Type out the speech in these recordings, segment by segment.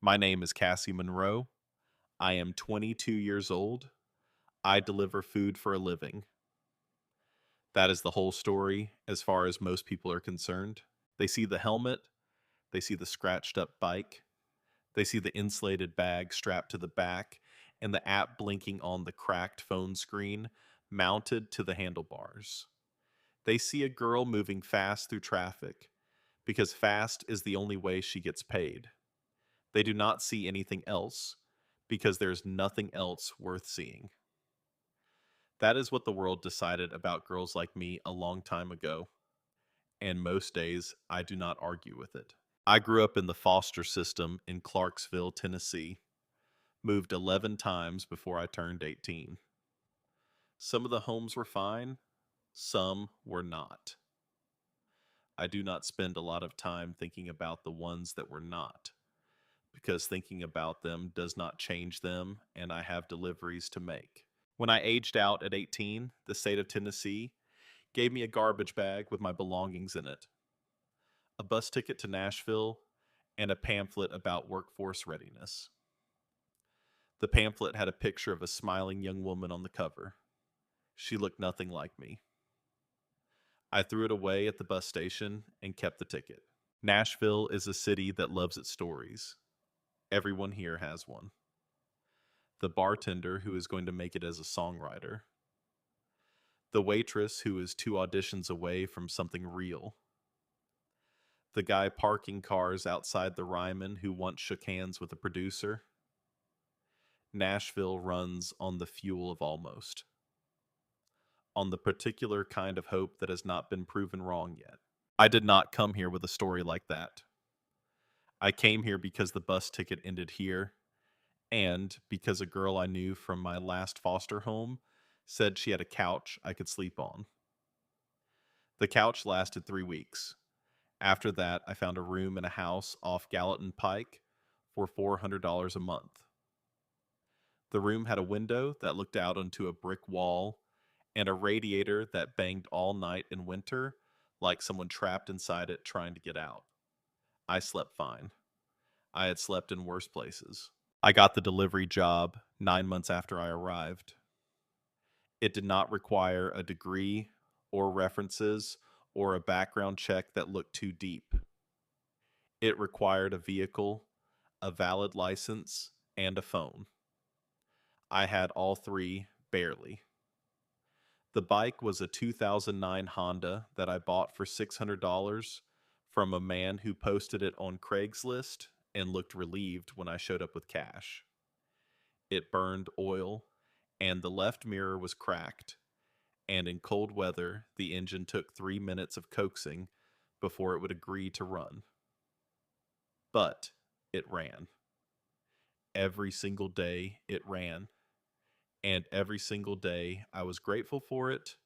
My name is Cassie Monroe. I am 22 years old. I deliver food for a living. That is the whole story as far as most people are concerned. They see the helmet, they see the scratched up bike, they see the insulated bag strapped to the back, and the app blinking on the cracked phone screen mounted to the handlebars. They see a girl moving fast through traffic because fast is the only way she gets paid. They do not see anything else because there's nothing else worth seeing. That is what the world decided about girls like me a long time ago, and most days I do not argue with it. I grew up in the foster system in Clarksville, Tennessee, moved 11 times before I turned 18. Some of the homes were fine, some were not. I do not spend a lot of time thinking about the ones that were not, because thinking about them does not change them, and I have deliveries to make. When I aged out at 18, the state of Tennessee gave me a garbage bag with my belongings in it, a bus ticket to Nashville, and a pamphlet about workforce readiness. The pamphlet had a picture of a smiling young woman on the cover. She looked nothing like me. I threw it away at the bus station and kept the ticket. Nashville is a city that loves its stories. Everyone here has one. The bartender who is going to make it as a songwriter. The waitress who is 2 auditions away from something real. The guy parking cars outside the Ryman who once shook hands with a producer. Nashville runs on the fuel of almost. On the particular kind of hope that has not been proven wrong yet. I did not come here with a story like that. I came here because the bus ticket ended here, and because a girl I knew from my last foster home said she had a couch I could sleep on. The couch lasted 3 weeks. After that, I found a room in a house off Gallatin Pike for $400 a month. The room had a window that looked out onto a brick wall and a radiator that banged all night in winter like someone trapped inside it trying to get out. I slept fine. I had slept in worse places. I got the delivery job 9 months after I arrived. It did not require a degree or references or a background check that looked too deep. It required a vehicle, a valid license, and a phone. I had all three, barely. The bike was a 2009 Honda that I bought for $600 from a man who posted it on Craigslist and looked relieved when I showed up with cash. It burned oil, and the left mirror was cracked, and in cold weather, the engine took 3 minutes of coaxing before it would agree to run. But it ran. Every single day it ran, and every single day I was grateful for it,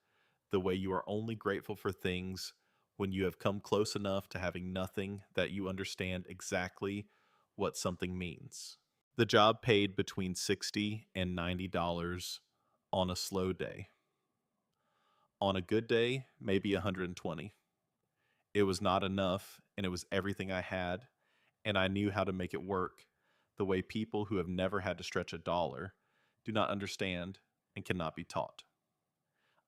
the way you are only grateful for things when you have come close enough to having nothing that you understand exactly what something means. The job paid between $60 and $90 on a slow day. On a good day, maybe 120. It was not enough, and it was everything I had, and I knew how to make it work the way people who have never had to stretch a dollar do not understand and cannot be taught.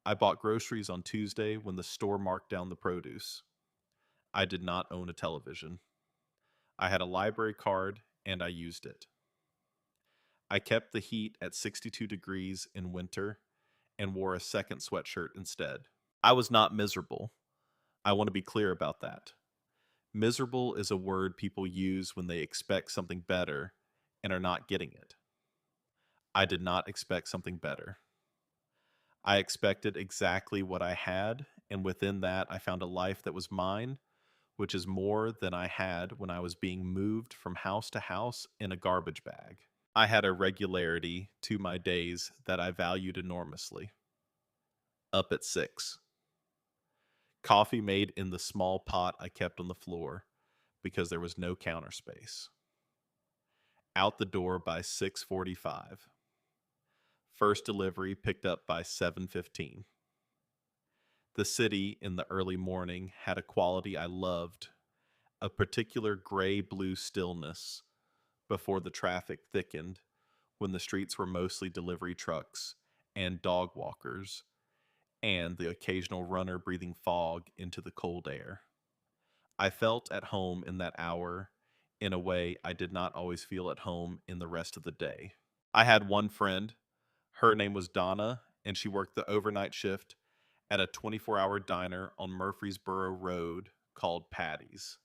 I bought groceries on Tuesday when the store marked down the produce. I did not own a television. I had a library card, and I used it. I kept the heat at 62 degrees in winter and wore a second sweatshirt instead. I was not miserable. I want to be clear about that. Miserable is a word people use when they expect something better and are not getting it. I did not expect something better. I expected exactly what I had, and within that, I found a life that was mine, which is more than I had when I was being moved from house to house in a garbage bag. I had a regularity to my days that I valued enormously. Up at 6. Coffee made in the small pot I kept on the floor because there was no counter space. Out the door by 6:45. First delivery picked up by 7:15. The city in the early morning had a quality I loved, a particular gray-blue stillness before the traffic thickened, when the streets were mostly delivery trucks and dog walkers, and the occasional runner breathing fog into the cold air. I felt at home in that hour in a way I did not always feel at home in the rest of the day. I had one friend. Her name was Donna, and she worked the overnight shift at a 24-hour diner on Murfreesboro Road called Patty's.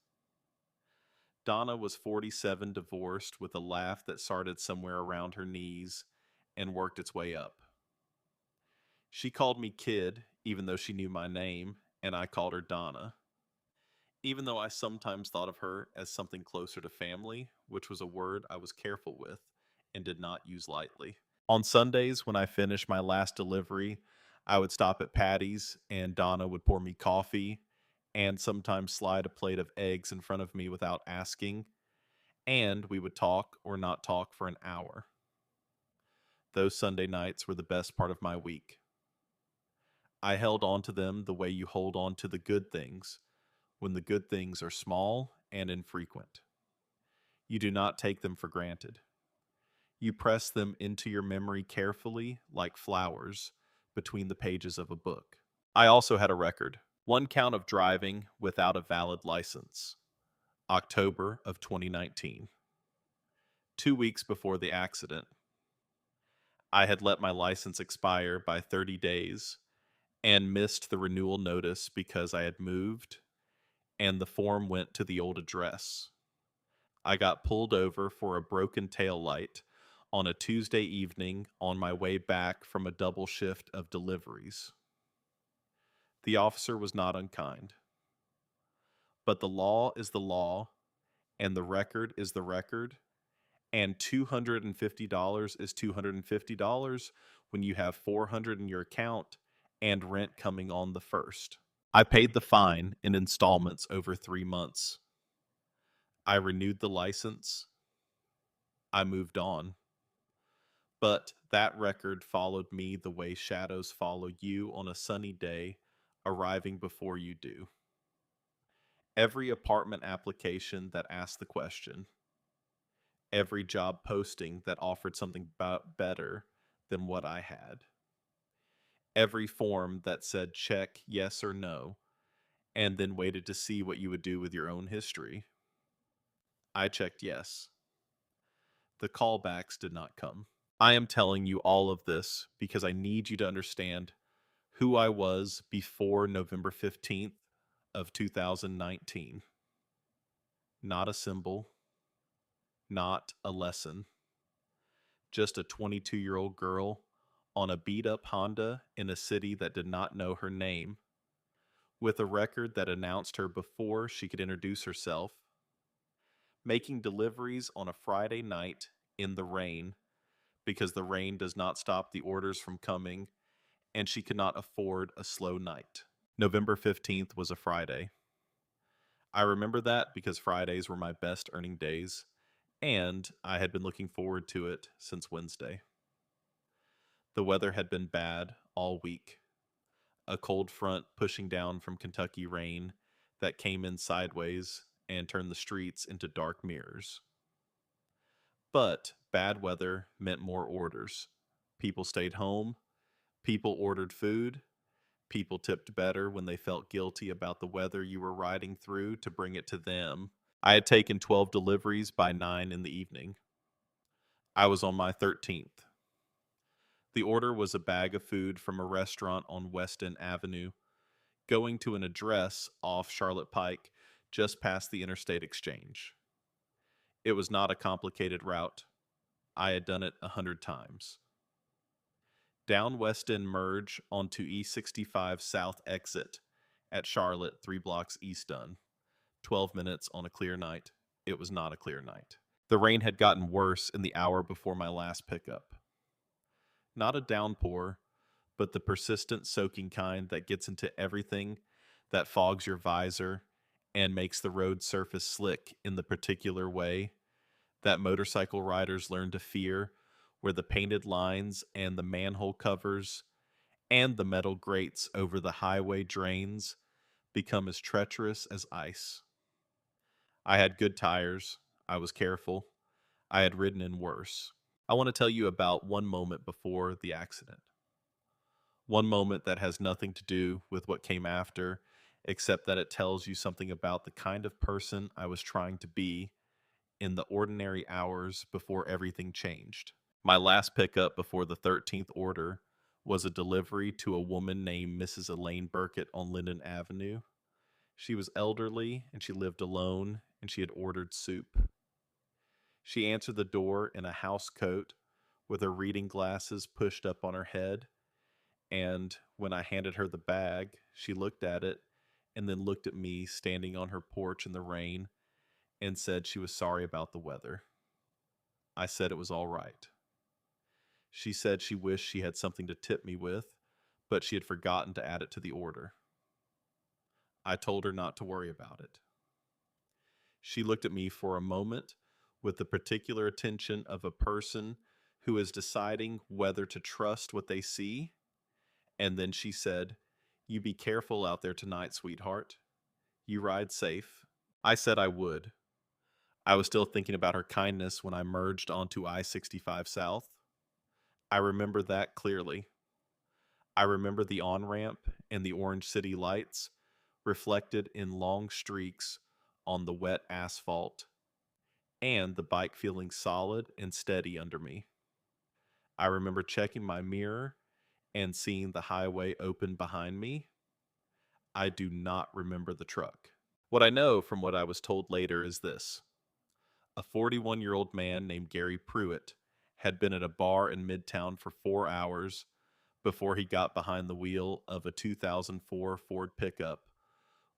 Donna was 47, divorced, with a laugh that started somewhere around her knees and worked its way up. She called me Kid, even though she knew my name, and I called her Donna, even though I sometimes thought of her as something closer to family, which was a word I was careful with and did not use lightly. On Sundays, when I finished my last delivery, I would stop at Patty's and Donna would pour me coffee and sometimes slide a plate of eggs in front of me without asking, and we would talk or not talk for an hour. Those Sunday nights were the best part of my week. I held on to them the way you hold on to the good things when the good things are small and infrequent. You do not take them for granted. You press them into your memory carefully, like flowers, between the pages of a book. I also had a record, one count of driving without a valid license, October of 2019. 2 weeks before the accident, I had let my license expire by 30 days and missed the renewal notice because I had moved and the form went to the old address. I got pulled over for a broken tail light on a Tuesday evening on my way back from a double shift of deliveries. The officer was not unkind. But the law is the law, and the record is the record, and $250 is $250 when you have $400 in your account and rent coming on the first. I paid the fine in installments over 3 months. I renewed the license. I moved on. But that record followed me the way shadows follow you on a sunny day, arriving before you do. Every apartment application that asked the question, every job posting that offered something better than what I had, every form that said check yes or no, and then waited to see what you would do with your own history. I checked yes. The callbacks did not come. I am telling you all of this because I need you to understand who I was before November 15th of 2019. Not a symbol, not a lesson. Just a 22-year-old girl on a beat-up Honda in a city that did not know her name, with a record that announced her before she could introduce herself, making deliveries on a Friday night in the rain because the rain does not stop the orders from coming, and she could not afford a slow night. November 15th was a Friday. I remember that because Fridays were my best earning days, and I had been looking forward to it since Wednesday. The weather had been bad all week. A cold front pushing down from Kentucky rain that came in sideways and turned the streets into dark mirrors. But bad weather meant more orders. People stayed home. People ordered food. People tipped better when they felt guilty about the weather you were riding through to bring it to them. I had taken 12 deliveries by 9 in the evening. I was on my 13th. The order was a bag of food from a restaurant on Weston Avenue, going to an address off Charlotte Pike, just past the Interstate Exchange. It was not a complicated route. I had done it 100 times. Down Weston merge onto E65 South exit at Charlotte, 3 blocks east done. 12 minutes on a clear night. It was not a clear night. The rain had gotten worse in the hour before my last pickup. Not a downpour, but the persistent soaking kind that gets into everything, that fogs your visor and makes the road surface slick in the particular way that motorcycle riders learn to fear, where the painted lines and the manhole covers and the metal grates over the highway drains become as treacherous as ice. I had good tires. I was careful. I had ridden in worse. I want to tell you about one moment before the accident. One moment that has nothing to do with what came after, except that it tells you something about the kind of person I was trying to be in the ordinary hours before everything changed. My last pickup before the 13th order was a delivery to a woman named Mrs. Elaine Burkett on Linden Avenue. She was elderly and she lived alone and she had ordered soup. She answered the door in a house coat with her reading glasses pushed up on her head. And when I handed her the bag, she looked at it and then looked at me standing on her porch in the rain and said she was sorry about the weather. I said it was all right. She said she wished she had something to tip me with, but she had forgotten to add it to the order. I told her not to worry about it. She looked at me for a moment with the particular attention of a person who is deciding whether to trust what they see, and then she said, "You be careful out there tonight, sweetheart. You ride safe." I said I would. I was still thinking about her kindness when I merged onto I-65 South. I remember that clearly. I remember the on-ramp and the Orange City lights reflected in long streaks on the wet asphalt, and the bike feeling solid and steady under me. I remember checking my mirror and seeing the highway open behind me. I do not remember the truck. What I know from what I was told later is this. A 41-year-old man named Gary Pruitt had been at a bar in Midtown for 4 hours before he got behind the wheel of a 2004 Ford pickup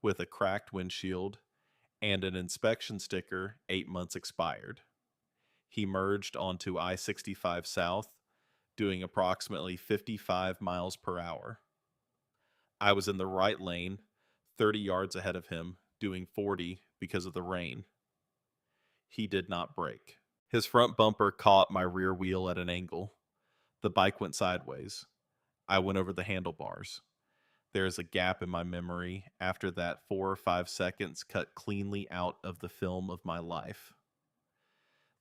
with a cracked windshield and an inspection sticker 8 months expired. He merged onto I-65 South, doing approximately 55 miles per hour. I was in the right lane, 30 yards ahead of him, doing 40 because of the rain. He did not brake. His front bumper caught my rear wheel at an angle. The bike went sideways. I went over the handlebars. There is a gap in my memory after that 4 or 5 seconds cut cleanly out of the film of my life.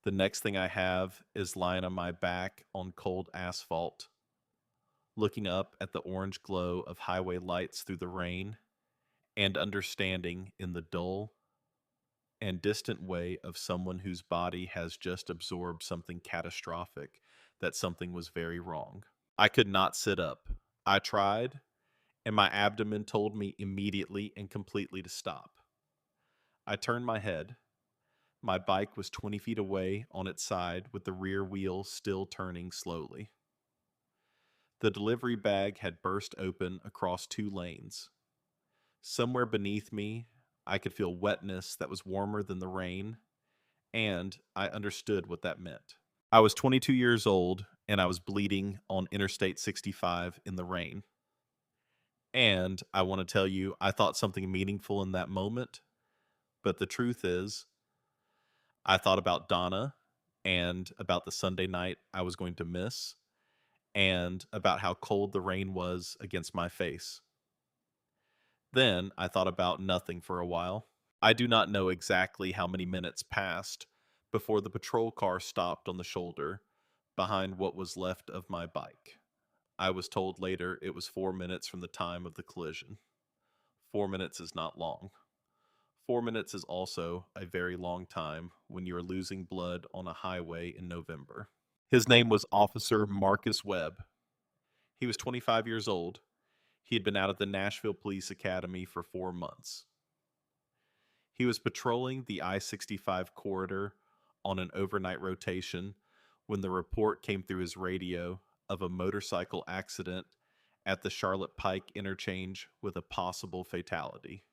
The next thing I have is lying on my back on cold asphalt, looking up at the orange glow of highway lights through the rain, and understanding in the dull and distant way of someone whose body has just absorbed something catastrophic, that something was very wrong. I could not sit up. I tried, and my abdomen told me immediately and completely to stop. I turned my head. My bike was 20 feet away on its side with the rear wheel still turning slowly. The delivery bag had burst open across 2 lanes. Somewhere beneath me, I could feel wetness that was warmer than the rain, and I understood what that meant. I was 22 years old, and I was bleeding on Interstate 65 in the rain. And I want to tell you, I thought something meaningful in that moment, but the truth is, I thought about Donna and about the Sunday night I was going to miss, and about how cold the rain was against my face. Then I thought about nothing for a while. I do not know exactly how many minutes passed before the patrol car stopped on the shoulder behind what was left of my bike. I was told later it was 4 minutes from the time of the collision. 4 minutes is not long. 4 minutes is also a very long time when you are losing blood on a highway in November. His name was Officer Marcus Webb. He was 25 years old. He had been out of the Nashville Police Academy for 4 months. He was patrolling the I-65 corridor on an overnight rotation when the report came through his radio of a motorcycle accident at the Charlotte Pike interchange with a possible fatality.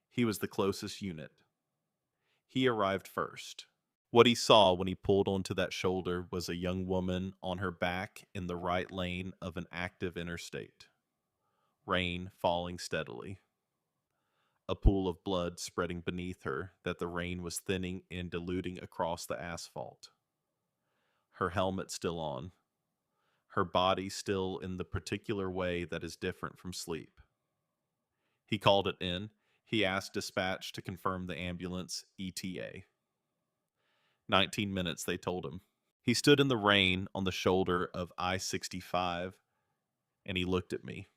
He was the closest unit. He arrived first. What he saw when he pulled onto that shoulder was a young woman on her back in the right lane of an active interstate. Rain falling steadily. A pool of blood spreading beneath her that the rain was thinning and diluting across the asphalt. Her helmet still on. Her body still in the particular way that is different from sleep. He called it in. He asked dispatch to confirm the ambulance ETA. 19 minutes, they told him. He stood in the rain on the shoulder of I-65 and he looked at me.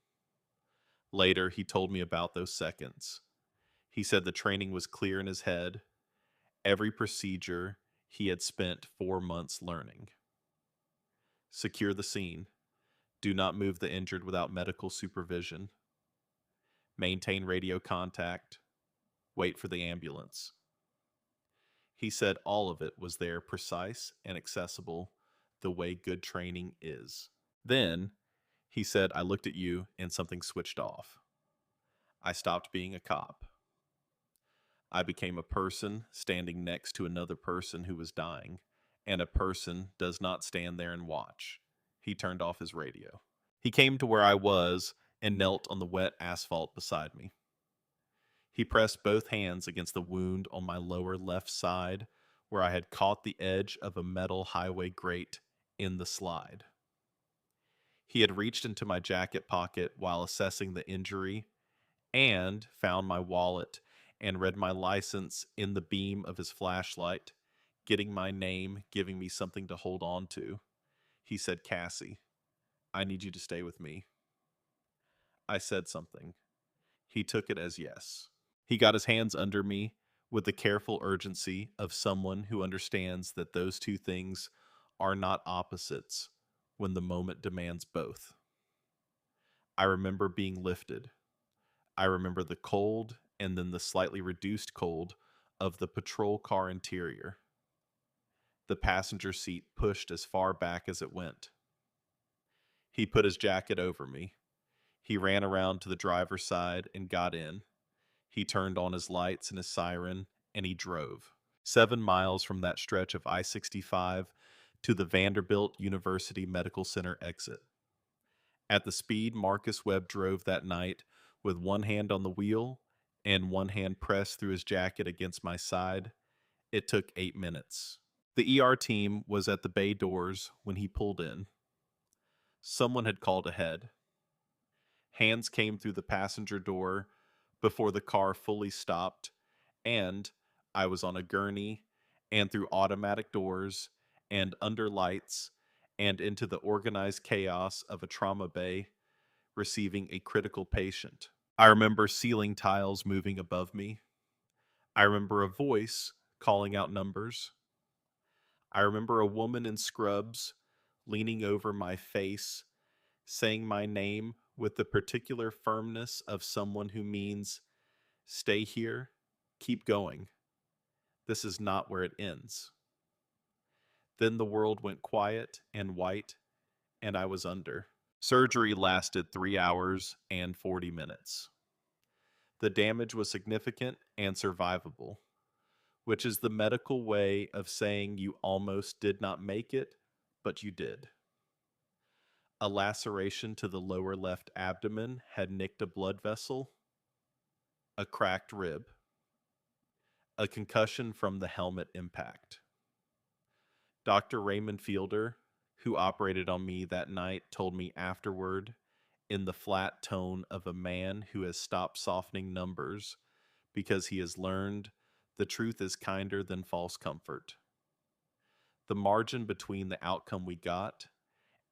Later, he told me about those seconds. He said the training was clear in his head, every procedure he had spent 4 months learning. Secure the scene. Do not move the injured without medical supervision. Maintain radio contact. Wait for the ambulance. He said all of it was there, precise and accessible, the way good training is. Then, he said, I looked at you and something switched off. I stopped being a cop. I became a person standing next to another person who was dying, and a person does not stand there and watch. He turned off his radio. He came to where I was and knelt on the wet asphalt beside me. He pressed both hands against the wound on my lower left side where I had caught the edge of a metal highway grate in the slide. He had reached into my jacket pocket while assessing the injury and found my wallet and read my license in the beam of his flashlight, getting my name, giving me something to hold on to. He said, Cassie, I need you to stay with me. I said something. He took it as yes. He got his hands under me with the careful urgency of someone who understands that those two things are not opposites when the moment demands both. I remember being lifted. I remember the cold and then the slightly reduced cold of the patrol car interior. The passenger seat pushed as far back as it went. He put his jacket over me. He ran around to the driver's side and got in. He turned on his lights and his siren, and he drove. 7 miles from that stretch of I-65 to the Vanderbilt University Medical Center exit. At the speed Marcus Webb drove that night, with one hand on the wheel and one hand pressed through his jacket against my side, it took 8 minutes. The ER team was at the bay doors when he pulled in. Someone had called ahead. Hands came through the passenger door before the car fully stopped, and I was on a gurney and through automatic doors and under lights and into the organized chaos of a trauma bay, receiving a critical patient. I remember ceiling tiles moving above me. I remember a voice calling out numbers. I remember a woman in scrubs leaning over my face, saying my name with the particular firmness of someone who means, stay here, keep going. This is not where it ends. Then the world went quiet and white, and I was under. Surgery lasted 3 hours and 40 minutes. The damage was significant and survivable, which is the medical way of saying you almost did not make it, but you did. A laceration to the lower left abdomen had nicked a blood vessel, a cracked rib, a concussion from the helmet impact. Dr. Raymond Fielder, who operated on me that night, told me afterward, in the flat tone of a man who has stopped softening numbers because he has learned the truth is kinder than false comfort. The margin between the outcome we got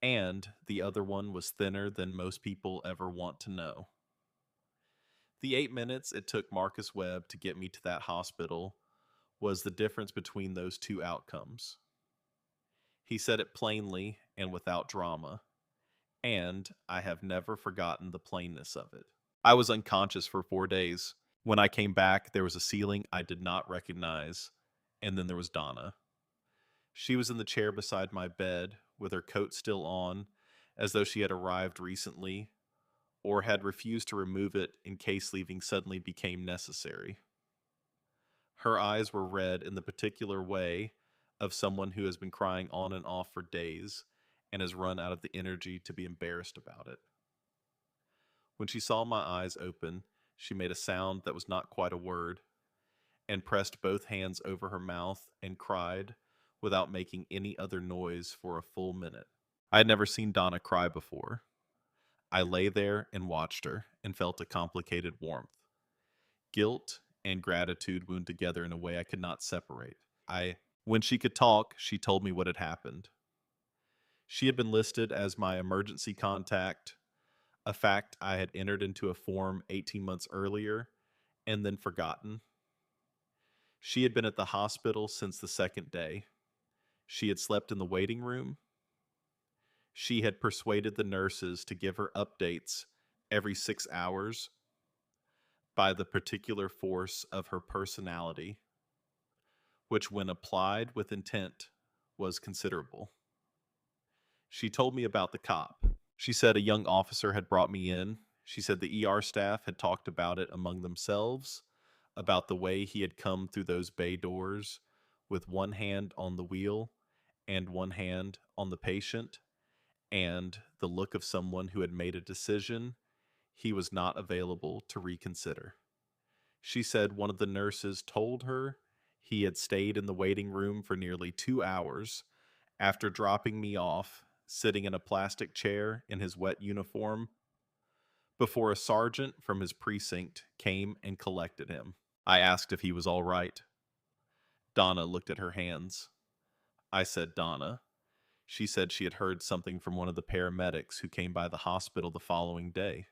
and the other one was thinner than most people ever want to know. The 8 minutes it took Marcus Webb to get me to that hospital was the difference between those two outcomes. He said it plainly and without drama, and I have never forgotten the plainness of it. I was unconscious for 4 days. When I came back, there was a ceiling I did not recognize, and then there was Donna. She was in the chair beside my bed, with her coat still on, as though she had arrived recently, or had refused to remove it in case leaving suddenly became necessary. Her eyes were red in the particular way of someone who has been crying on and off for days and has run out of the energy to be embarrassed about it. When she saw my eyes open, she made a sound that was not quite a word, and pressed both hands over her mouth and cried without making any other noise for a full minute. I had never seen Donna cry before. I lay there and watched her and felt a complicated warmth. Guilt and gratitude wound together in a way I could not separate. I When she could talk, she told me what had happened. She had been listed as my emergency contact, a fact I had entered into a form 18 months earlier and then forgotten. She had been at the hospital since the second day. She had slept in the waiting room. She had persuaded the nurses to give her updates every 6 hours by the particular force of her personality, which, when applied with intent, was considerable. She told me about the cop. She said a young officer had brought me in. She said the ER staff had talked about it among themselves, about the way he had come through those bay doors with one hand on the wheel and one hand on the patient, and the look of someone who had made a decision he was not available to reconsider. She said one of the nurses told her he had stayed in the waiting room for nearly 2 hours after dropping me off, sitting in a plastic chair in his wet uniform, before a sergeant from his precinct came and collected him. I asked if he was all right. Donna looked at her hands. I said, Donna. She said she had heard something from one of the paramedics who came by the hospital the following day.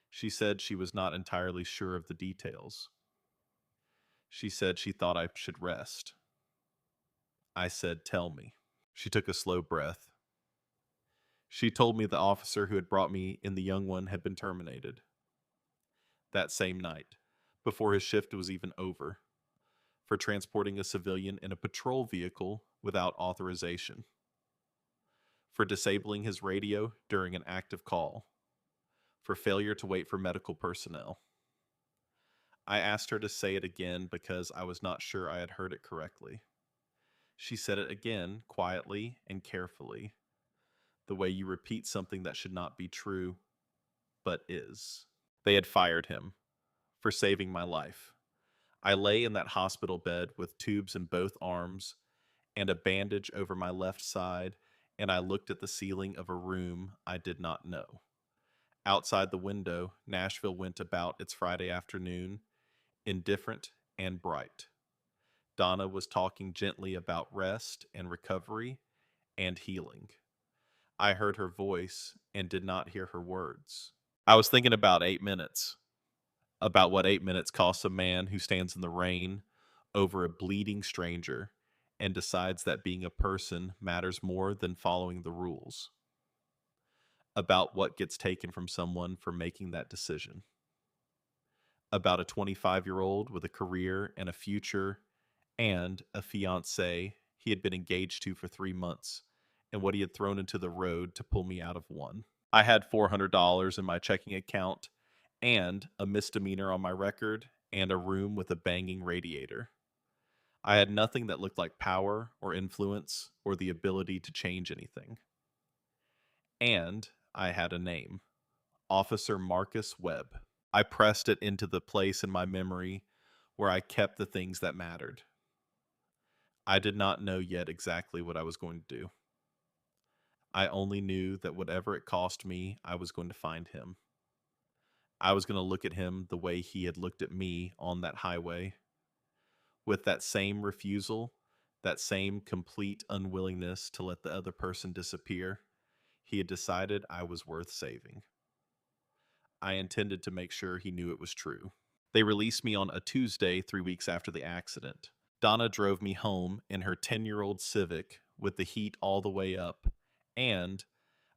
She said she was not entirely sure of the details. She said she thought I should rest. I said, tell me. She took a slow breath. She told me the officer who had brought me in the young one had been terminated that same night, before his shift was even over, for transporting a civilian in a patrol vehicle without authorization, for disabling his radio during an active call, for failure to wait for medical personnel. I asked her to say it again because I was not sure I had heard it correctly. She said it again, quietly and carefully, the way you repeat something that should not be true, but is. They had fired him for saving my life. I lay in that hospital bed with tubes in both arms and a bandage over my left side, and I looked at the ceiling of a room I did not know. Outside the window, Nashville went about its Friday afternoon, indifferent and bright. Donna was talking gently about rest and recovery and healing. I heard her voice and did not hear her words. I was thinking about 8 minutes, about what 8 minutes costs a man who stands in the rain over a bleeding stranger and decides that being a person matters more than following the rules, about what gets taken from someone for making that decision, about a 25-year-old with a career and a future and a fiancée he had been engaged to for 3 months, and what he had thrown into the road to pull me out of one. I had $400 in my checking account and a misdemeanor on my record and a room with a banging radiator. I had nothing that looked like power or influence or the ability to change anything. And I had a name, Officer Marcus Webb. I pressed it into the place in my memory where I kept the things that mattered. I did not know yet exactly what I was going to do. I only knew that whatever it cost me, I was going to find him. I was going to look at him the way he had looked at me on that highway, with that same refusal, that same complete unwillingness to let the other person disappear. He had decided I was worth saving. I intended to make sure he knew it was true. They released me on a Tuesday 3 weeks after the accident. Donna drove me home in her 10-year-old Civic with the heat all the way up and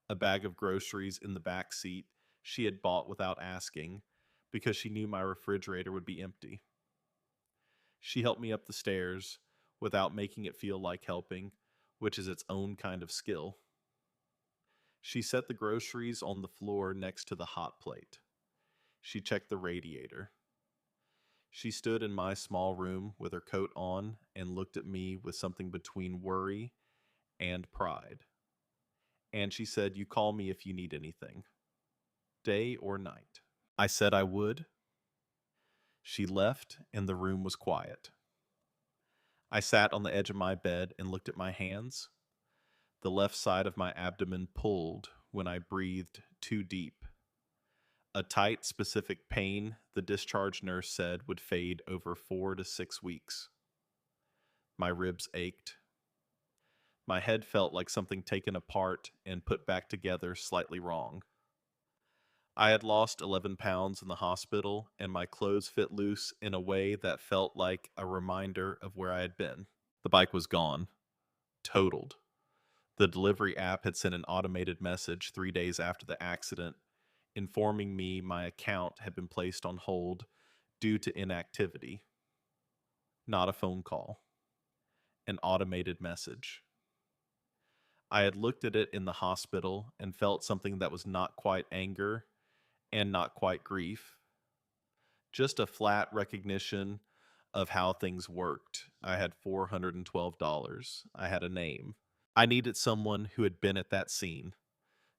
a bag of groceries in the back seat she had bought without asking because she knew my refrigerator would be empty. She helped me up the stairs without making it feel like helping, which is its own kind of skill. She set the groceries on the floor next to the hot plate. She checked the radiator. She stood in my small room with her coat on and looked at me with something between worry and pride. And she said, "You call me if you need anything, day or night." I said I would. She left, and the room was quiet. I sat on the edge of my bed and looked at my hands. The left side of my abdomen pulled when I breathed too deep. A tight, specific pain the discharge nurse said would fade over 4 to 6 weeks. My ribs ached. My head felt like something taken apart and put back together slightly wrong. I had lost 11 pounds in the hospital, and my clothes fit loose in a way that felt like a reminder of where I had been. The bike was gone, totaled. The delivery app had sent an automated message 3 days after the accident, informing me my account had been placed on hold due to inactivity. Not a phone call, an automated message. I had looked at it in the hospital and felt something that was not quite anger and not quite grief, just a flat recognition of how things worked. I had $412. I had a name. I needed someone who had been at that scene,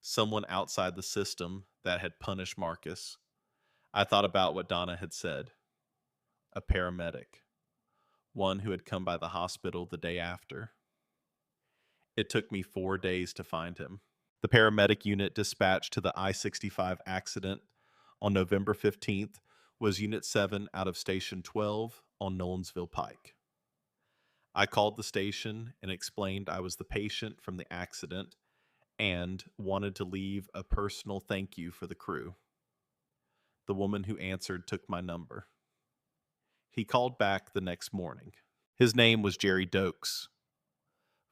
someone outside the system that had punished Marcus. I thought about what Donna had said, a paramedic, one who had come by the hospital the day after. It took me 4 days to find him. The paramedic unit dispatched to the I-65 accident on November 15th was Unit 7 out of Station 12 on Nolensville Pike. I called the station and explained I was the patient from the accident and wanted to leave a personal thank you for the crew. The woman who answered took my number. He called back the next morning. His name was Jerry Dokes,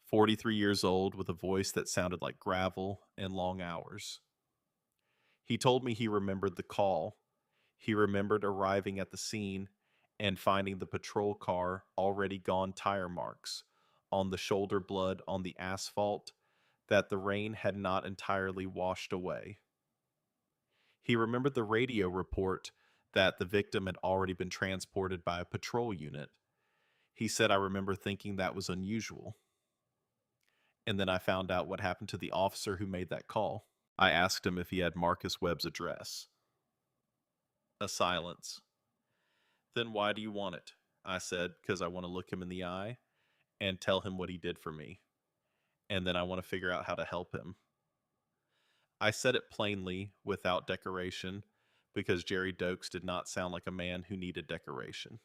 43 years old with a voice that sounded like gravel and long hours. He told me he remembered the call. He remembered arriving at the scene and finding the patrol car already gone tire marks on the shoulder blood on the asphalt that the rain had not entirely washed away. He remembered the radio report that the victim had already been transported by a patrol unit. He said, I remember thinking that was unusual. And then I found out what happened to the officer who made that call. I asked him if he had Marcus Webb's address. A silence. Then why do you want it? I said, because I want to look him in the eye and tell him what he did for me. And then I want to figure out how to help him. I said it plainly, without decoration, because Jerry Dokes did not sound like a man who needed decoration.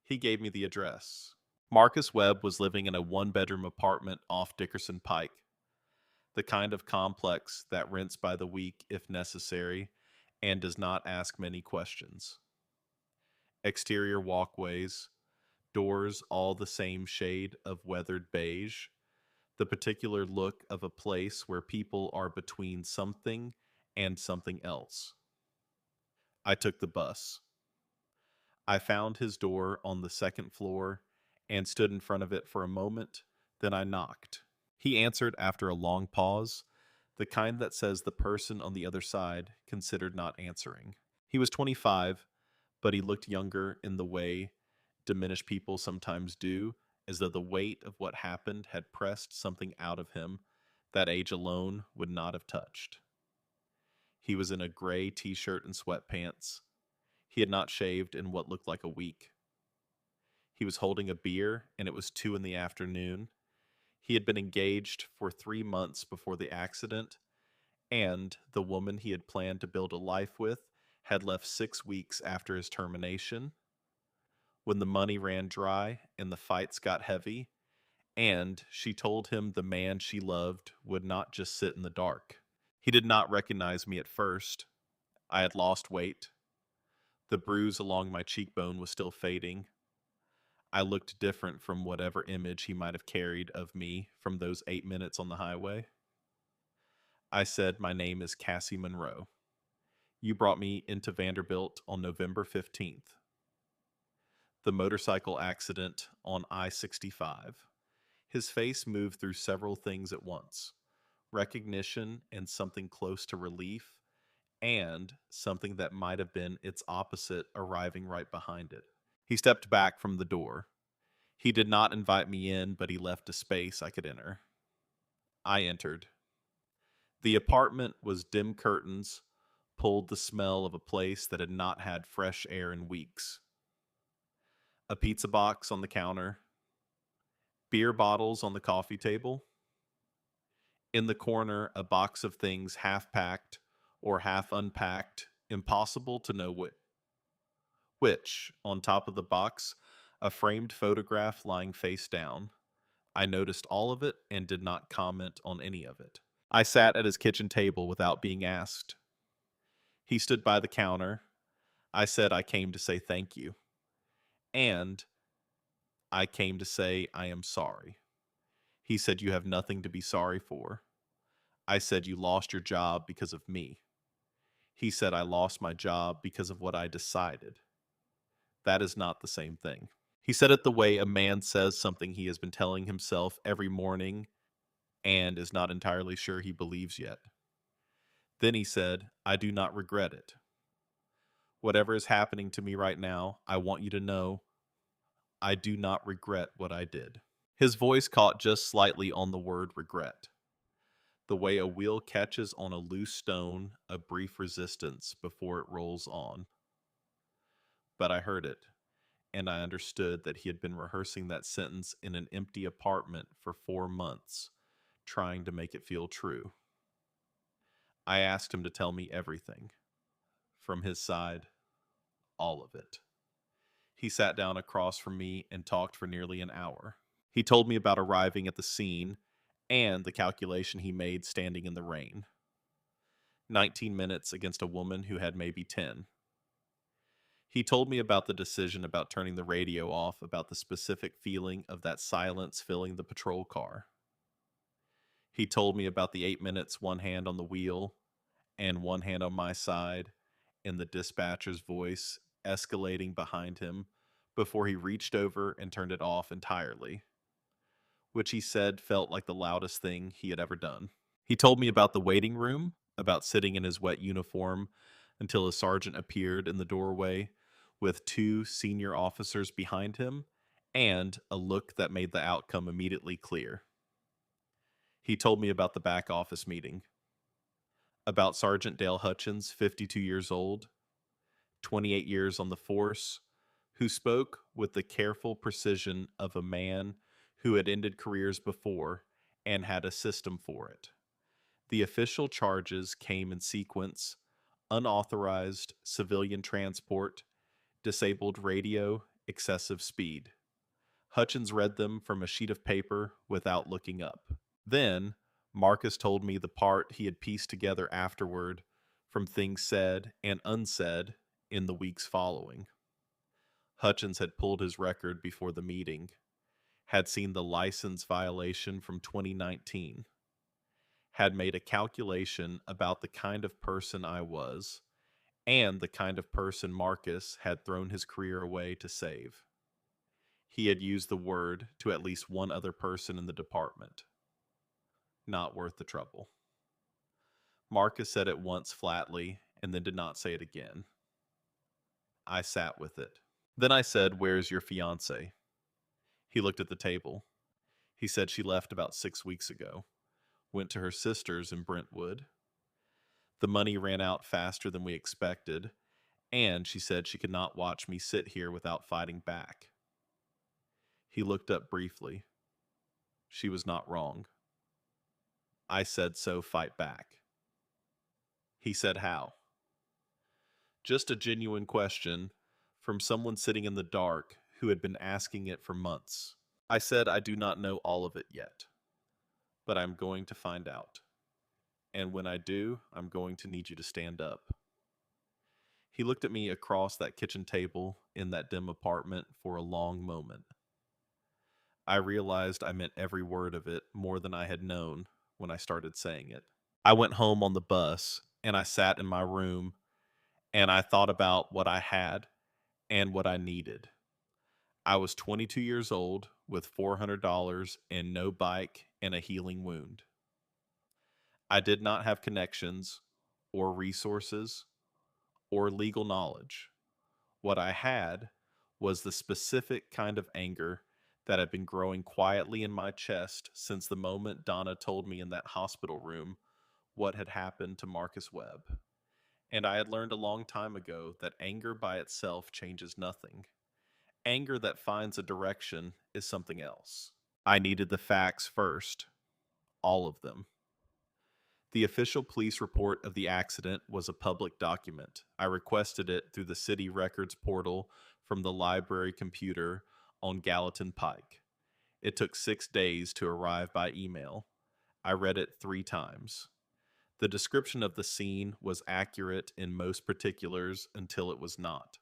He gave me the address. Marcus Webb was living in a one-bedroom apartment off Dickerson Pike, the kind of complex that rents by the week if necessary and does not ask many questions. Exterior walkways, doors all the same shade of weathered beige, the particular look of a place where people are between something and something else. I took the bus. I found his door on the second floor and stood in front of it for a moment, then I knocked. He answered after a long pause, the kind that says the person on the other side considered not answering. He was 25, but he looked younger in the way diminished people sometimes do, as though the weight of what happened had pressed something out of him that age alone would not have touched. He was in a gray t-shirt and sweatpants. He had not shaved in what looked like a week. He was holding a beer, and it was 2 p.m. He had been engaged for 3 months before the accident, and the woman he had planned to build a life with had left 6 weeks after his termination, when the money ran dry and the fights got heavy, and she told him the man she loved would not just sit in the dark. He did not recognize me at first. I had lost weight. The bruise along my cheekbone was still fading. I looked different from whatever image he might have carried of me from those 8 minutes on the highway. I said, my name is Cassie Monroe. You brought me into Vanderbilt on November 15th. The motorcycle accident on I-65. His face moved through several things at once. Recognition and something close to relief, and something that might have been its opposite arriving right behind it. He stepped back from the door. He did not invite me in, but he left a space I could enter. I entered. The apartment was dim curtains, pulled the smell of a place that had not had fresh air in weeks. A pizza box on the counter, beer bottles on the coffee table. In the corner, a box of things half packed or half unpacked, impossible to know which. On top of the box, A framed photograph lying face down. I noticed all of it and did not comment on any of it. I sat at his kitchen table without being asked. He stood by the counter. I said I came to say thank you. And I came to say I am sorry. He said you have nothing to be sorry for. I said you lost your job because of me. He said I lost my job because of what I decided. That is not the same thing. He said it the way a man says something he has been telling himself every morning and is not entirely sure he believes yet. Then he said, I do not regret it. Whatever is happening to me right now, I want you to know I do not regret what I did. His voice caught just slightly on the word regret, the way a wheel catches on a loose stone a brief resistance before it rolls on. But I heard it, and I understood that he had been rehearsing that sentence in an empty apartment for 4 months, trying to make it feel true. I asked him to tell me everything. From his side, all of it. He sat down across from me and talked for nearly an hour. He told me about arriving at the scene and the calculation he made standing in the rain. 19 minutes against a woman who had maybe 10. He told me about the decision about turning the radio off, about the specific feeling of that silence filling the patrol car. He told me about the 8 minutes, one hand on the wheel and one hand on my side, and the dispatcher's voice escalating behind him before he reached over and turned it off entirely, which he said felt like the loudest thing he had ever done. He told me about the waiting room, about sitting in his wet uniform until a sergeant appeared in the doorway with 2 senior officers behind him and a look that made the outcome immediately clear. He told me about the back office meeting, about Sergeant Dale Hutchins, 52 years old, 28 years on the force, who spoke with the careful precision of a man who had ended careers before and had a system for it. The official charges came in sequence: unauthorized civilian transport, disabled radio, excessive speed. Hutchins read them from a sheet of paper without looking up. Then, Marcus told me the part he had pieced together afterward from things said and unsaid in the weeks following. Hutchins had pulled his record before the meeting, had seen the license violation from 2019, had made a calculation about the kind of person I was and the kind of person Marcus had thrown his career away to save. He had used the word to at least one other person in the department. Not worth the trouble. Marcus said it once flatly and then did not say it again. I sat with it. Then I said, "Where's your fiancée?" He looked at the table. He said she left about 6 weeks ago. Went to her sister's in Brentwood. The money ran out faster than we expected, and she said she could not watch me sit here without fighting back. He looked up briefly. She was not wrong. I said, "So fight back." He said, "How?" Just a genuine question from someone sitting in the dark who had been asking it for months. I said, "I do not know all of it yet, but I'm going to find out. And when I do, I'm going to need you to stand up." He looked at me across that kitchen table in that dim apartment for a long moment. I realized I meant every word of it more than I had known when I started saying it. I went home on the bus, and I sat in my room, and I thought about what I had and what I needed. I was 22 years old with $400 and no bike and a healing wound. I did not have connections or resources or legal knowledge. What I had was the specific kind of anger that had been growing quietly in my chest since the moment Donna told me in that hospital room what had happened to Marcus Webb. And I had learned a long time ago that anger by itself changes nothing. Anger that finds a direction is something else. I needed the facts first, all of them. The official police report of the accident was a public document. I requested it through the city records portal from the library computer on Gallatin Pike. It took 6 days to arrive by email. I read it 3 times. The description of the scene was accurate in most particulars until it was not.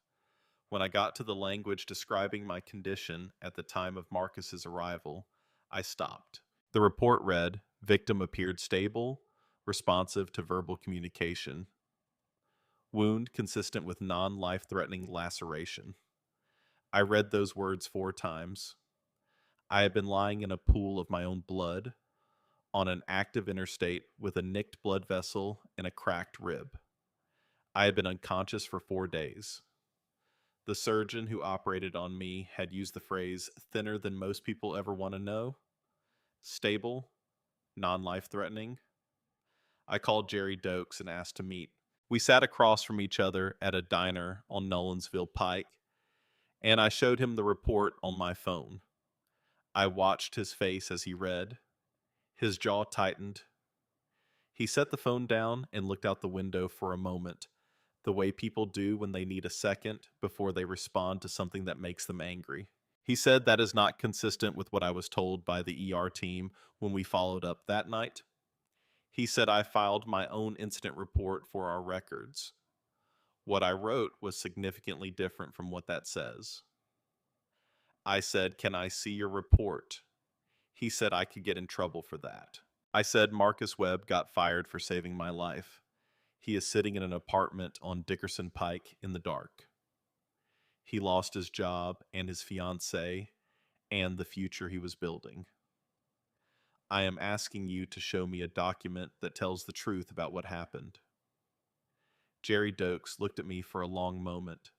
When I got to the language describing my condition at the time of Marcus's arrival, I stopped. The report read, "Victim appeared stable, responsive to verbal communication. Wound consistent with non-life-threatening laceration." I read those words 4 times. I had been lying in a pool of my own blood on an active interstate with a nicked blood vessel and a cracked rib. I had been unconscious for 4 days. The surgeon who operated on me had used the phrase "thinner than most people ever want to know," stable, non-life threatening. I called Jerry Dokes and asked to meet. We sat across from each other at a diner on Nolensville Pike, and I showed him the report on my phone. I watched his face as he read. His jaw tightened. He set the phone down and looked out the window for a moment, the way people do when they need a second before they respond to something that makes them angry. He said that is not consistent with what I was told by the ER team when we followed up that night. He said I filed my own incident report for our records. What I wrote was significantly different from what that says. I said, "Can I see your report?" He said I could get in trouble for that. I said Marcus Webb got fired for saving my life. He is sitting in an apartment on Dickerson Pike in the dark. He lost his job and his fiancée and the future he was building. I am asking you to show me a document that tells the truth about what happened. Jerry Dokes looked at me for a long moment.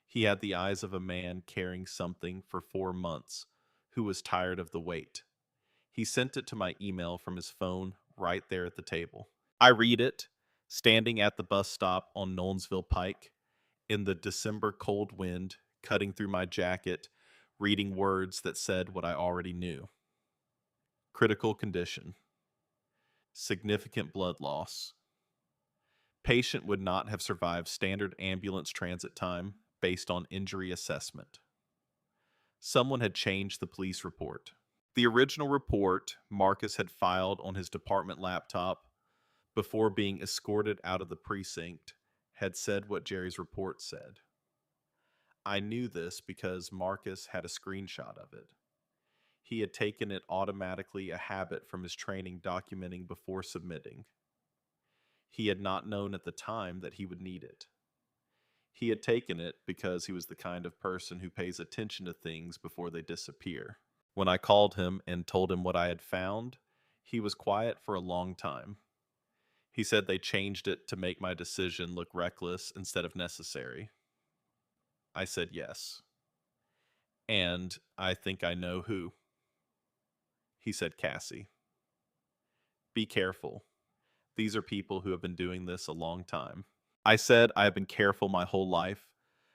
He had the eyes of a man carrying something for 4 months who was tired of the wait. He sent it to my email from his phone right there at the table. I read it, standing at the bus stop on Nolensville Pike, in the December cold wind, cutting through my jacket, reading words that said what I already knew. Critical condition. Significant blood loss. Patient would not have survived standard ambulance transit time based on injury assessment. Someone had changed the police report. The original report Marcus had filed on his department laptop before being escorted out of the precinct had said what Jerry's report said. I knew this because Marcus had a screenshot of it. He had taken it automatically a habit from his training documenting before submitting. He had not known at the time that he would need it. He had taken it because he was the kind of person who pays attention to things before they disappear. When I called him and told him what I had found, he was quiet for a long time. He said they changed it to make my decision look reckless instead of necessary. I said yes. And I think I know who. He said Cassie. Be careful. These are people who have been doing this a long time. I said I have been careful my whole life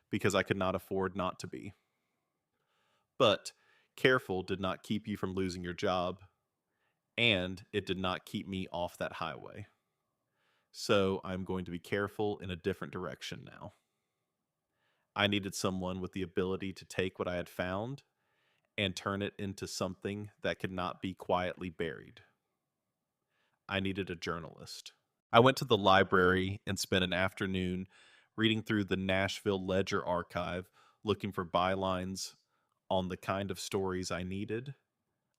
because I could not afford not to be. But careful did not keep you from losing your job, and it did not keep me off that highway. So I'm going to be careful in a different direction now. I needed someone with the ability to take what I had found and turn it into something that could not be quietly buried. I needed a journalist. I went to the library and spent an afternoon reading through the Nashville Ledger archive, looking for bylines on the kind of stories I needed.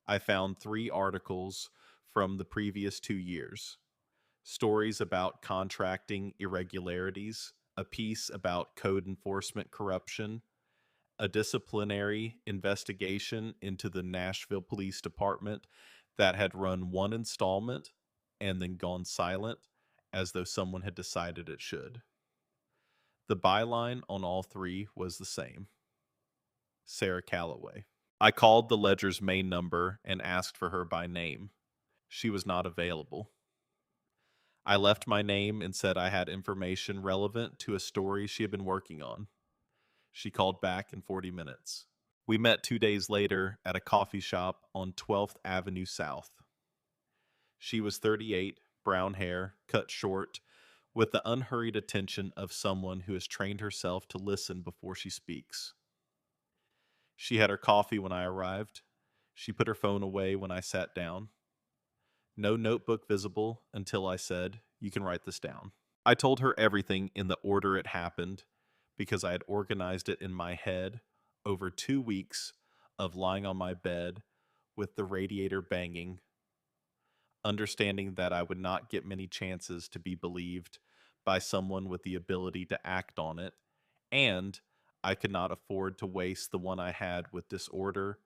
I found 3 articles from the previous 2 years. Stories about contracting irregularities, a piece about code enforcement corruption, a disciplinary investigation into the Nashville Police Department that had run one installment and then gone silent as though someone had decided it should. The byline on all 3 was the same: Sarah Calloway. I called the Ledger's main number and asked for her by name. She was not available. I left my name and said I had information relevant to a story she had been working on. She called back in 40 minutes. We met 2 days later at a coffee shop on 12th Avenue South. She was 38, brown hair, cut short, with the unhurried attention of someone who has trained herself to listen before she speaks. She had her coffee when I arrived. She put her phone away when I sat down. No notebook visible until I said, "You can write this down." I told her everything in the order it happened because I had organized it in my head over 2 weeks of lying on my bed with the radiator banging, understanding that I would not get many chances to be believed by someone with the ability to act on it, and I could not afford to waste the one I had with disorder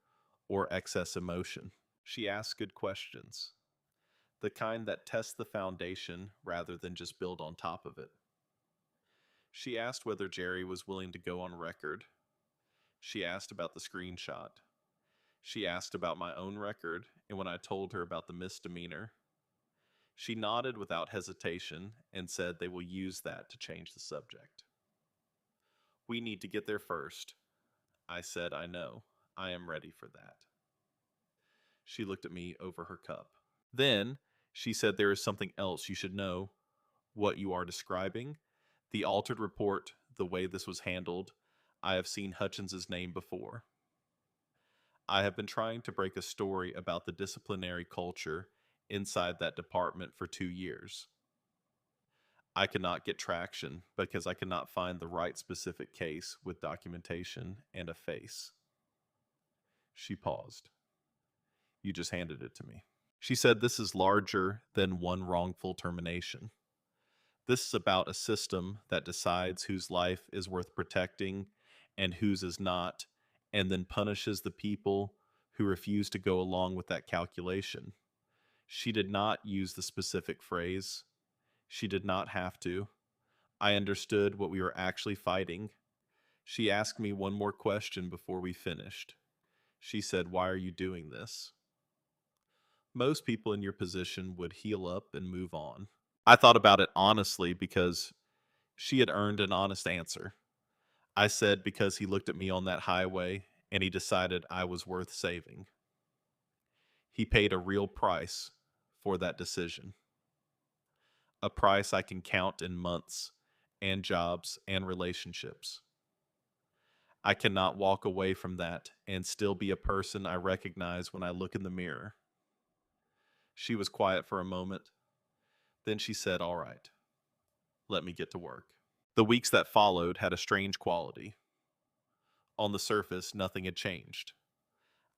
or excess emotion. She asked good questions, the kind that test the foundation rather than just build on top of it. She asked whether Jerry was willing to go on record. She asked about the screenshot. She asked about my own record, and when I told her about the misdemeanor, she nodded without hesitation and said they will use that to change the subject. "We need to get there first." I said, "I know. I am ready for that." She looked at me over her cup. Then she said, "There is something else you should know. What you are describing, the altered report, the way this was handled, I have seen Hutchins's name before. I have been trying to break a story about the disciplinary culture inside that department for 2 years. I could not get traction because I could not find the right specific case with documentation and a face." She paused. "You just handed it to me." She said, "This is larger than one wrongful termination. This is about a system that decides whose life is worth protecting and whose is not, and then punishes the people who refuse to go along with that calculation." She did not use the specific phrase. She did not have to. I understood what we were actually fighting. She asked me one more question before we finished. She said, "Why are you doing this?" Most people in your position would heal up and move on. I thought about it honestly because she had earned an honest answer. I said because he looked at me on that highway and he decided I was worth saving. He paid a real price for that decision, a price I can count in months and jobs and relationships. I cannot walk away from that and still be a person I recognize when I look in the mirror. She was quiet for a moment. Then she said, "All right, let me get to work." The weeks that followed had a strange quality. On the surface, nothing had changed.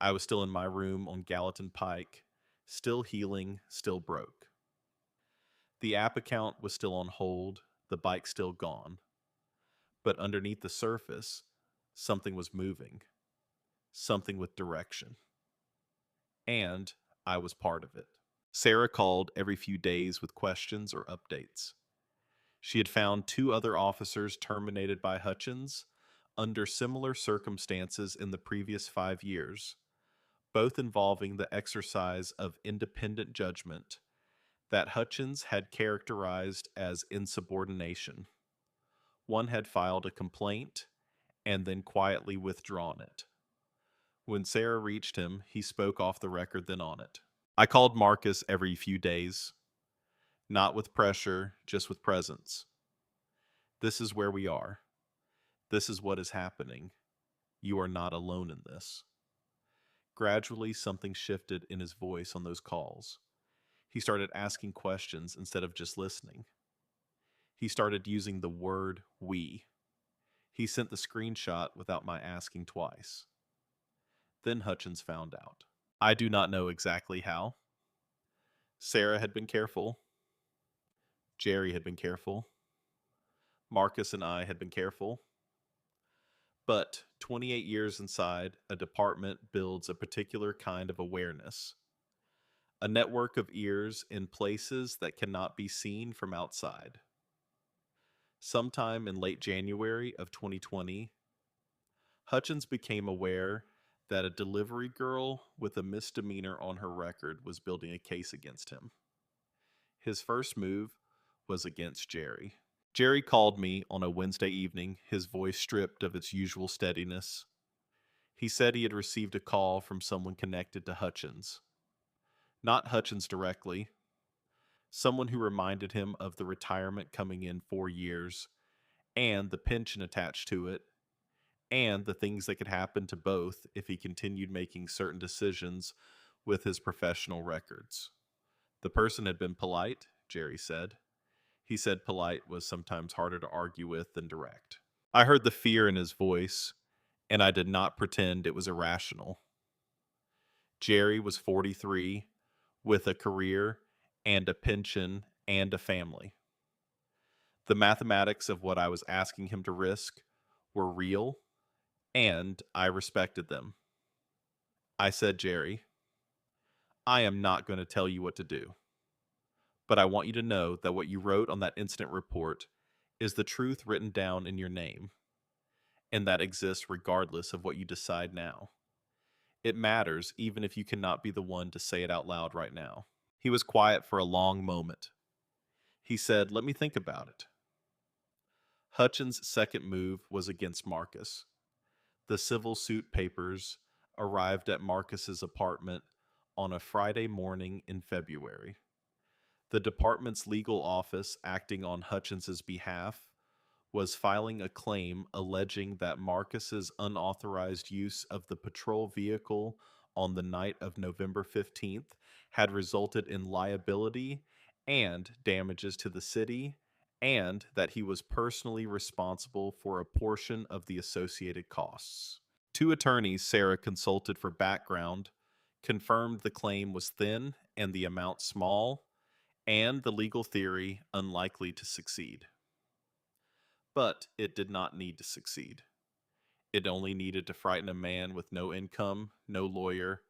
I was still in my room on Gallatin Pike, still healing, still broke. The app account was still on hold, the bike still gone. But underneath the surface, something was moving, something with direction. And I was part of it. Sarah called every few days with questions or updates. She had found 2 other officers terminated by Hutchins under similar circumstances in the previous 5 years, both involving the exercise of independent judgment that Hutchins had characterized as insubordination. One had filed a complaint and then quietly withdrawn it. When Sarah reached him, he spoke off the record then on it. I called Marcus every few days, not with pressure, just with presence. "This is where we are. This is what is happening. You are not alone in this." Gradually, something shifted in his voice on those calls. He started asking questions instead of just listening. He started using the word "we." He sent the screenshot without my asking twice. Then Hutchins found out. I do not know exactly how. Sarah had been careful. Jerry had been careful. Marcus and I had been careful. But 28 years inside, a department builds a particular kind of awareness. A network of ears in places that cannot be seen from outside. Sometime in late January of 2020, Hutchins became aware that a delivery girl with a misdemeanor on her record was building a case against him. His first move was against Jerry. Jerry called me on a Wednesday evening, his voice stripped of its usual steadiness. He said he had received a call from someone connected to Hutchins. Not Hutchins directly, someone who reminded him of the retirement coming in 4 years and the pension attached to it, and the things that could happen to both if he continued making certain decisions with his professional records. The person had been polite, Jerry said. He said polite was sometimes harder to argue with than direct. I heard the fear in his voice, and I did not pretend it was irrational. Jerry was 43, with a career and a pension and a family. The mathematics of what I was asking him to risk were real, and I respected them. I said, Jerry, I am not going to tell you what to do, but I want you to know that what you wrote on that incident report is the truth written down in your name, and that exists regardless of what you decide now. It matters even if you cannot be the one to say it out loud right now. He was quiet for a long moment. He said, let me think about it. Hutchins' second move was against Marcus. The civil suit papers arrived at Marcus's apartment on a Friday morning in February. The department's legal office, acting on Hutchins's behalf, was filing a claim alleging that Marcus's unauthorized use of the patrol vehicle on the night of November 15th had resulted in liability and damages to the city, and that he was personally responsible for a portion of the associated costs. Two attorneys Sarah consulted for background confirmed the claim was thin and the amount small, and the legal theory unlikely to succeed. But it did not need to succeed. It only needed to frighten a man with no income, no lawyer,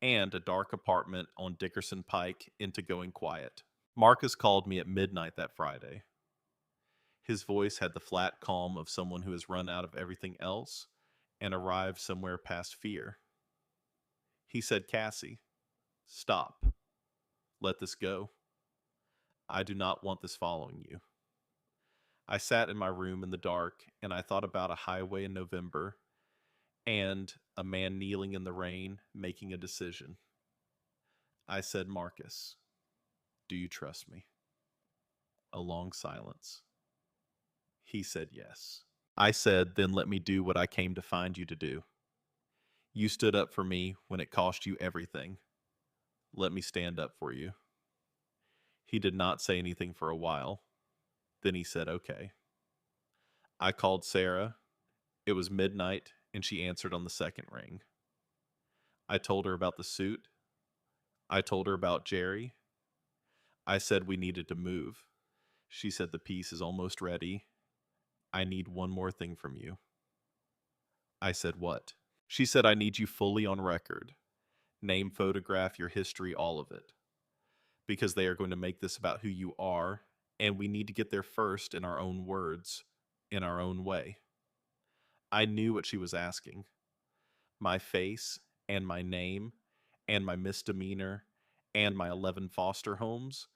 and a dark apartment on Dickerson Pike into going quiet. Marcus called me at midnight that Friday. His voice had the flat calm of someone who has run out of everything else and arrived somewhere past fear. He said, Cassie, stop. Let this go. I do not want this following you. I sat in my room in the dark, and I thought about a highway in November and a man kneeling in the rain making a decision. I said, Marcus, do you trust me? A long silence. He said yes. I said, then let me do what I came to find you to do. You stood up for me when it cost you everything. Let me stand up for you. He did not say anything for a while. Then he said, okay. I called Sarah. It was midnight, and she answered on the second ring. I told her about the suit. I told her about Jerry. I said we needed to move. She said the piece is almost ready. I need one more thing from you. I said, what? She said, I need you fully on record. Name, photograph, your history, all of it. Because they are going to make this about who you are, and we need to get there first in our own words, in our own way. I knew what she was asking. My face, and my name, and my misdemeanor, and my 11 foster homes,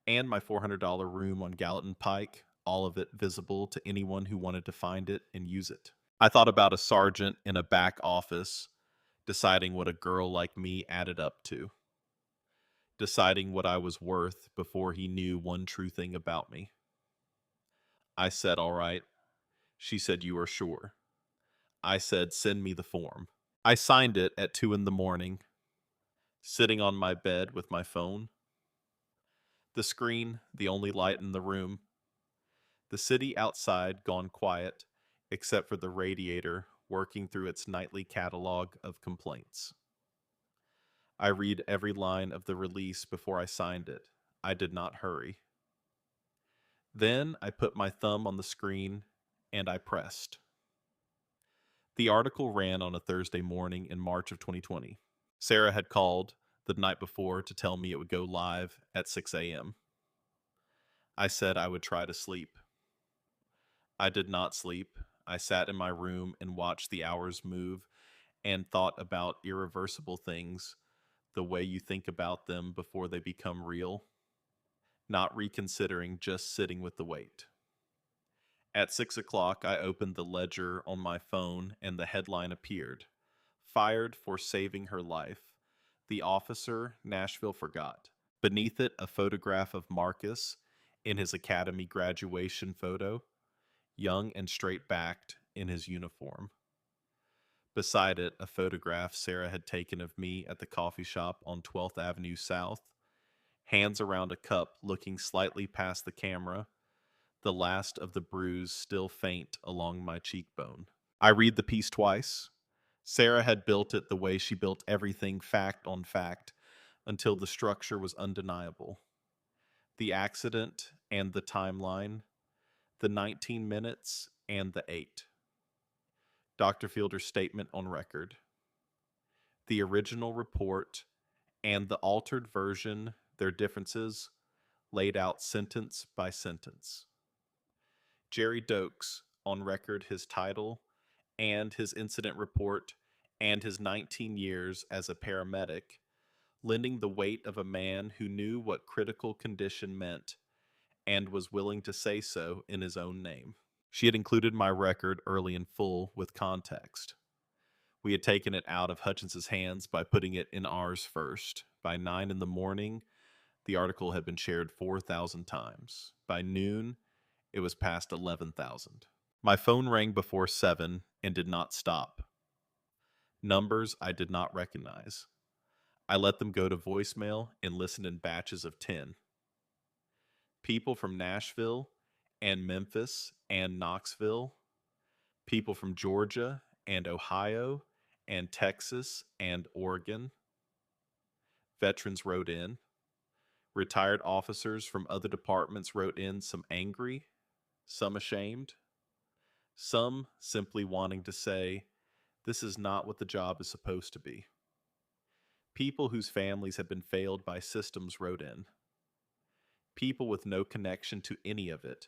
and my $400 room on Gallatin Pike, all of it visible to anyone who wanted to find it and use it. I thought about a sergeant in a back office deciding what a girl like me added up to, deciding what I was worth before he knew one true thing about me. I said, all right. She said, you are sure. I said, send me the form. I signed it at 2 a.m, sitting on my bed with my phone. The screen, the only light in the room. The city outside gone quiet, except for the radiator working through its nightly catalog of complaints. I read every line of the release before I signed it. I did not hurry. Then I put my thumb on the screen and I pressed. The article ran on a Thursday morning in March of 2020. Sarah had called the night before to tell me it would go live at 6 a.m. I said I would try to sleep. I did not sleep. I sat in my room and watched the hours move and thought about irreversible things, the way you think about them before they become real, not reconsidering, just sitting with the weight. At 6 o'clock, I opened the ledger on my phone and the headline appeared. Fired for saving her life. The officer Nashville forgot. Beneath it, a photograph of Marcus in his academy graduation photo, young and straight-backed in his uniform. Beside it, a photograph Sarah had taken of me at the coffee shop on 12th Avenue South, hands around a cup looking slightly past the camera, the last of the bruise still faint along my cheekbone. I read the piece twice. Sarah had built it the way she built everything fact on fact until the structure was undeniable. The accident and the timeline, the 19 minutes and the 8. Dr. Fielder's statement on record, the original report and the altered version, their differences, laid out sentence by sentence. Jerry Dokes, on record his title and his incident report and his 19 years as a paramedic, lending the weight of a man who knew what critical condition meant and was willing to say so in his own name. She had included my record early and full with context. We had taken it out of Hutchins's hands by putting it in ours first. By 9 in the morning, the article had been shared 4,000 times. By noon, it was past 11,000. My phone rang before 7 and did not stop. Numbers I did not recognize. I let them go to voicemail and listened in batches of 10. People from Nashville and Memphis and Knoxville, people from Georgia and Ohio and Texas and Oregon. Veterans wrote in. Retired officers from other departments wrote in, some angry, some ashamed, some simply wanting to say, this is not what the job is supposed to be. People whose families had been failed by systems wrote in. People with no connection to any of it,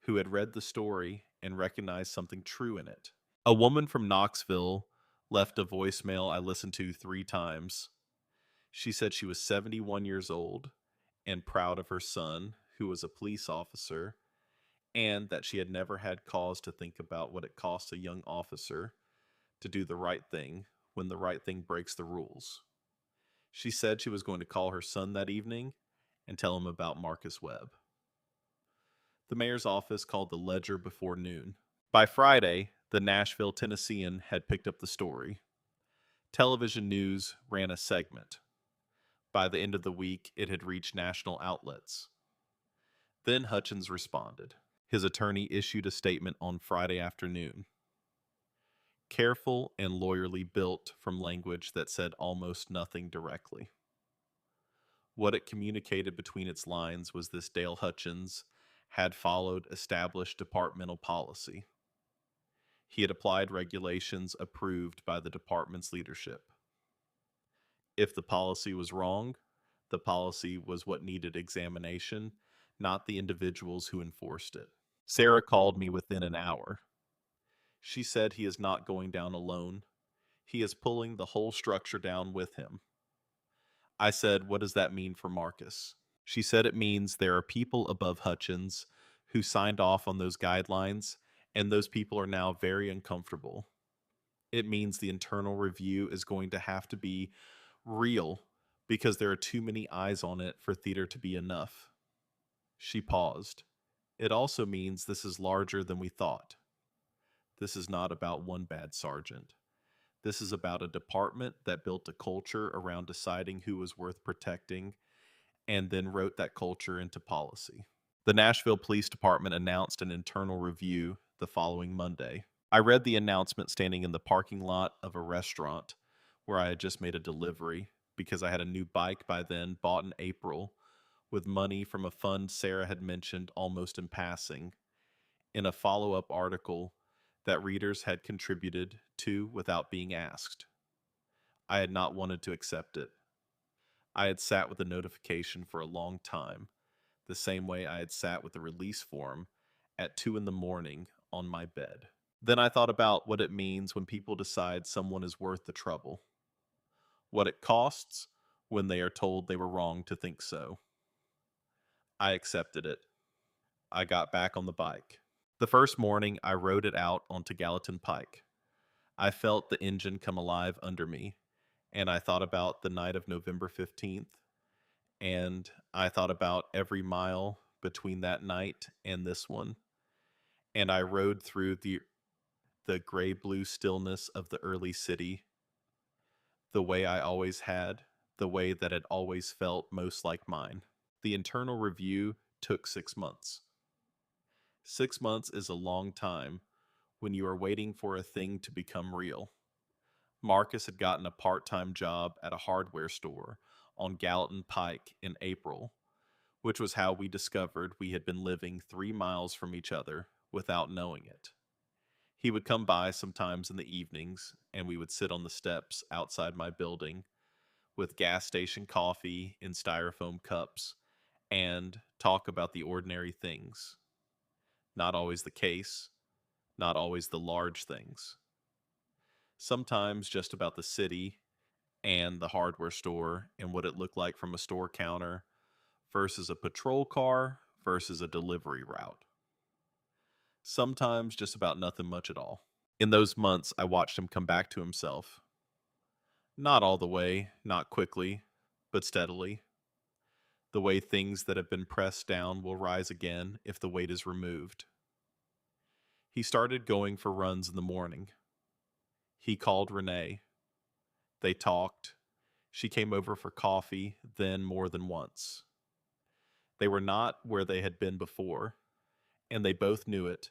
who had read the story and recognized something true in it. A woman from Knoxville left a voicemail I listened to 3 times. She said she was 71 years old and proud of her son, who was a police officer, and that she had never had cause to think about what it costs a young officer to do the right thing when the right thing breaks the rules. She said she was going to call her son that evening and tell him about Marcus Webb. The mayor's office called the Ledger before noon. By Friday, the Nashville Tennessean had picked up the story. Television news ran a segment. By the end of the week, it had reached national outlets. Then Hutchins responded. His attorney issued a statement on Friday afternoon. Careful and lawyerly built from language that said almost nothing directly. What it communicated between its lines was this: Dale Hutchins had followed established departmental policy. He had applied regulations approved by the department's leadership. If the policy was wrong, the policy was what needed examination, not the individuals who enforced it. Sarah called me within an hour. She said he is not going down alone. He is pulling the whole structure down with him. I said, what does that mean for Marcus? She said it means there are people above Hutchins who signed off on those guidelines, and those people are now very uncomfortable. It means the internal review is going to have to be real because there are too many eyes on it for theater to be enough. She paused. It also means this is larger than we thought. This is not about one bad sergeant. This is about a department that built a culture around deciding who was worth protecting and then wrote that culture into policy. The Nashville Police Department announced an internal review the following Monday. I read the announcement standing in the parking lot of a restaurant where I had just made a delivery because I had a new bike by then, bought in April, with money from a fund Sarah had mentioned almost in passing, in a follow-up article that readers had contributed to without being asked. I had not wanted to accept it. I had sat with the notification for a long time, the same way I had sat with the release form at 2 in the morning on my bed. Then I thought about what it means when people decide someone is worth the trouble. What it costs when they are told they were wrong to think so. I accepted it. I got back on the bike. The first morning, I rode it out onto Gallatin Pike. I felt the engine come alive under me, and I thought about the night of November 15th, and I thought about every mile between that night and this one, and I rode through the the gray-blue stillness of the early city, the way I always had, the way that had always felt most like mine. The internal review took 6 months. 6 months is a long time when you are waiting for a thing to become real. Marcus had gotten a part-time job at a hardware store on Gallatin Pike in April, which was how we discovered we had been living 3 miles from each other without knowing it. He would come by sometimes in the evenings, and we would sit on the steps outside my building with gas station coffee in styrofoam cups and talk about the ordinary things. Not always the case, not always the large things. Sometimes just about the city and the hardware store and what it looked like from a store counter versus a patrol car versus a delivery route. Sometimes just about nothing much at all. In those months, I watched him come back to himself. Not all the way, not quickly, but steadily. The way things that have been pressed down will rise again if the weight is removed. He started going for runs in the morning. He called Renee. They talked. She came over for coffee, then more than once. They were not where they had been before, and they both knew it,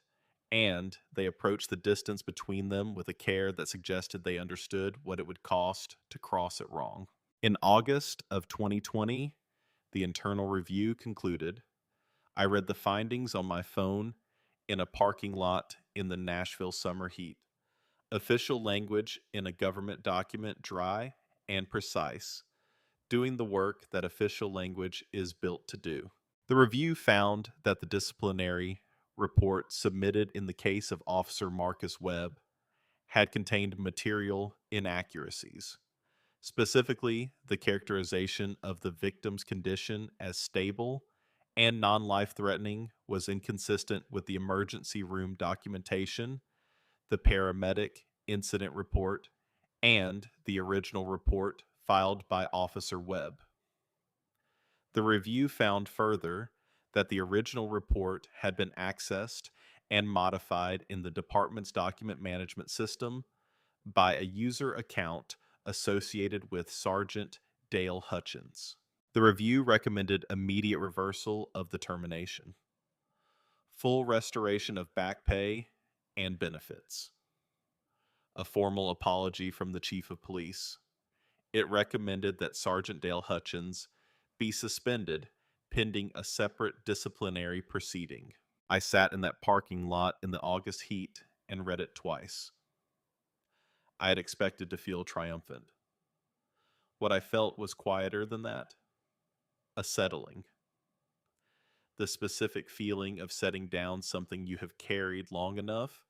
and they approached the distance between them with a care that suggested they understood what it would cost to cross it wrong. In August of 2020, the internal review concluded. I read the findings on my phone in a parking lot in the Nashville summer heat. Official language in a government document, dry and precise, doing the work that official language is built to do. The review found that the disciplinary report submitted in the case of Officer Marcus Webb had contained material inaccuracies. Specifically, the characterization of the victim's condition as stable and non-life threatening was inconsistent with the emergency room documentation, the paramedic incident report, and the original report filed by Officer Webb. The review found further that the original report had been accessed and modified in the department's document management system by a user account associated with Sergeant Dale Hutchins. The review recommended immediate reversal of the termination, full restoration of back pay and benefits, a formal apology from the Chief of Police. It recommended that Sergeant Dale Hutchins be suspended pending a separate disciplinary proceeding. I sat in that parking lot in the August heat and read it twice. I had expected to feel triumphant. What I felt was quieter than that, a settling. The specific feeling of setting down something you have carried long enough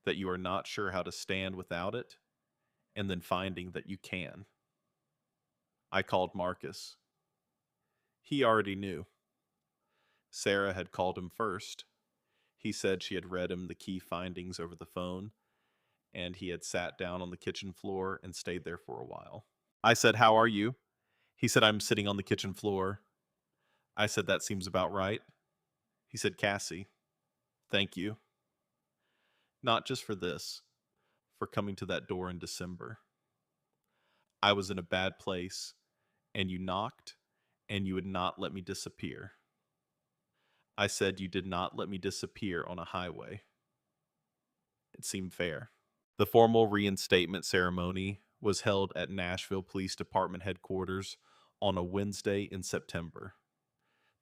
that you are not sure how to stand without it, and then finding that you can. I called Marcus. He already knew. Sarah had called him first. He said she had read him the key findings over the phone, and he had sat down on the kitchen floor and stayed there for a while. I said, "How are you?" He said, "I'm sitting on the kitchen floor." I said, "That seems about right." He said, "Cassie, thank you. Not just for this, for coming to that door in December. I was in a bad place, and you knocked, and you would not let me disappear." I said, "You did not let me disappear on a highway." It seemed fair. The formal reinstatement ceremony was held at Nashville Police Department headquarters on a Wednesday in September.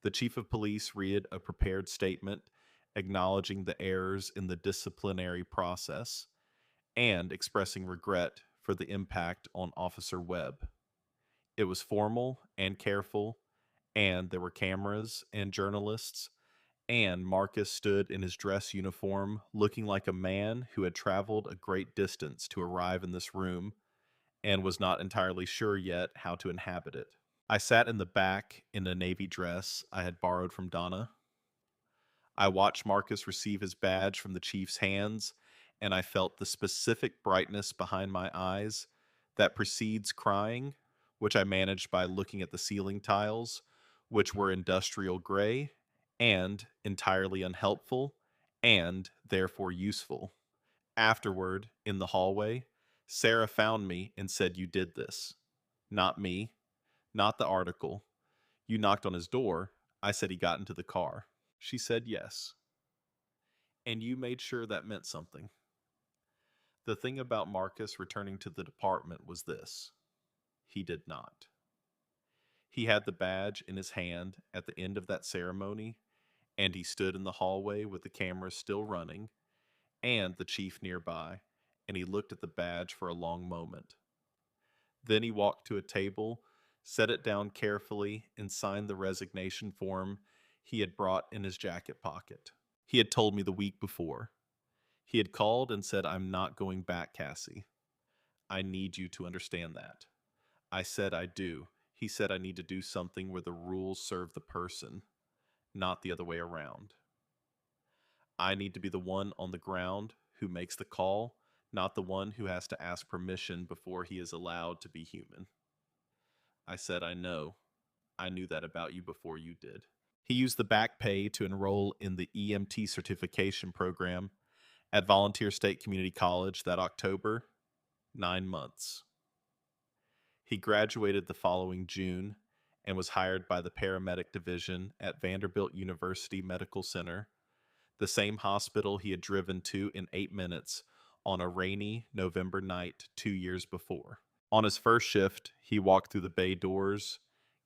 The Chief of Police read a prepared statement acknowledging the errors in the disciplinary process and expressing regret for the impact on Officer Webb. It was formal and careful, and there were cameras and journalists, and Marcus stood in his dress uniform looking like a man who had traveled a great distance to arrive in this room and was not entirely sure yet how to inhabit it. I sat in the back in a navy dress I had borrowed from Donna. I watched Marcus receive his badge from the chief's hands, and I felt the specific brightness behind my eyes that precedes crying, which I managed by looking at the ceiling tiles, which were industrial gray and entirely unhelpful and therefore useful, Afterward, in the hallway, Sarah found me and said, "You did this." Not me, not the article. "You knocked on his door." I said he got into the car. She said yes. And you made sure that meant something. The thing about Marcus returning to the department was this: he did not. He had the badge in his hand at the end of that ceremony, and he stood in the hallway with the cameras still running and the chief nearby, and he looked at the badge for a long moment. Then he walked to a table, set it down carefully, and signed the resignation form he had brought in his jacket pocket. He had told me the week before. He had called and said, "I'm not going back, Cassie. I need you to understand that." I said, "I do." He said, "I need to do something where the rules serve the person, not the other way around. I need to be the one on the ground who makes the call, not the one who has to ask permission before he is allowed to be human." I said, "I know. I knew that about you before you did." He used the back pay to enroll in the EMT certification program at Volunteer State Community College that October, 9 months. He graduated the following June and was hired by the paramedic division at Vanderbilt University Medical Center, the same hospital he had driven to in 8 minutes on a rainy November night 2 years before. On his first shift, he walked through the bay doors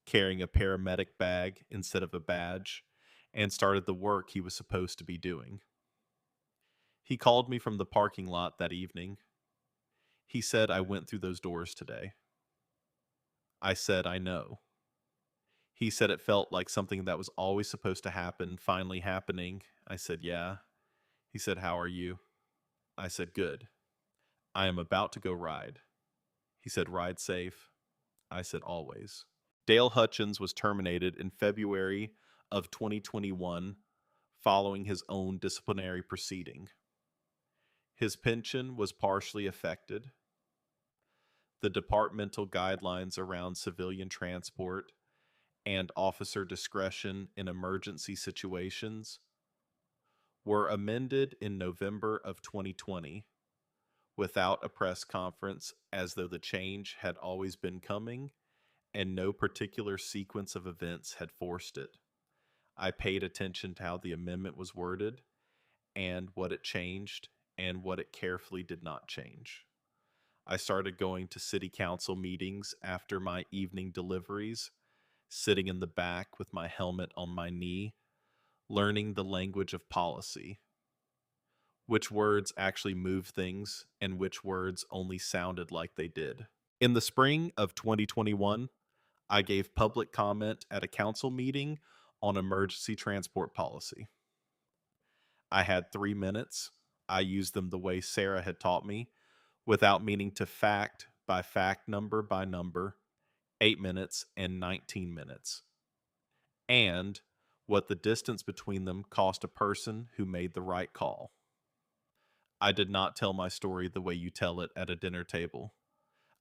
carrying a paramedic bag instead of a badge and started the work he was supposed to be doing. He called me from the parking lot that evening. He said, "I went through those doors today." I said, "I know." He said it felt like something that was always supposed to happen finally happening. I said, "Yeah." He said, "How are you?" I said, "Good. I am about to go ride." He said, "Ride safe." I said, "Always." Dale Hutchins was terminated in February of 2021 following his own disciplinary proceeding. His pension was partially affected. The departmental guidelines around civilian transport and officer discretion in emergency situations were amended in November of 2020 without a press conference, as though the change had always been coming and no particular sequence of events had forced it. I paid attention to how the amendment was worded and what it changed and what it carefully did not change. I started going to city council meetings after my evening deliveries, sitting in the back with my helmet on my knee, learning the language of policy, which words actually move things and which words only sounded like they did. In the spring of 2021, I gave public comment at a council meeting on emergency transport policy. I had 3 minutes. I used them the way Sarah had taught me, without meaning to fact by fact, number by number, 8 minutes and 19 minutes. And what the distance between them cost a person who made the right call. I did not tell my story the way you tell it at a dinner table.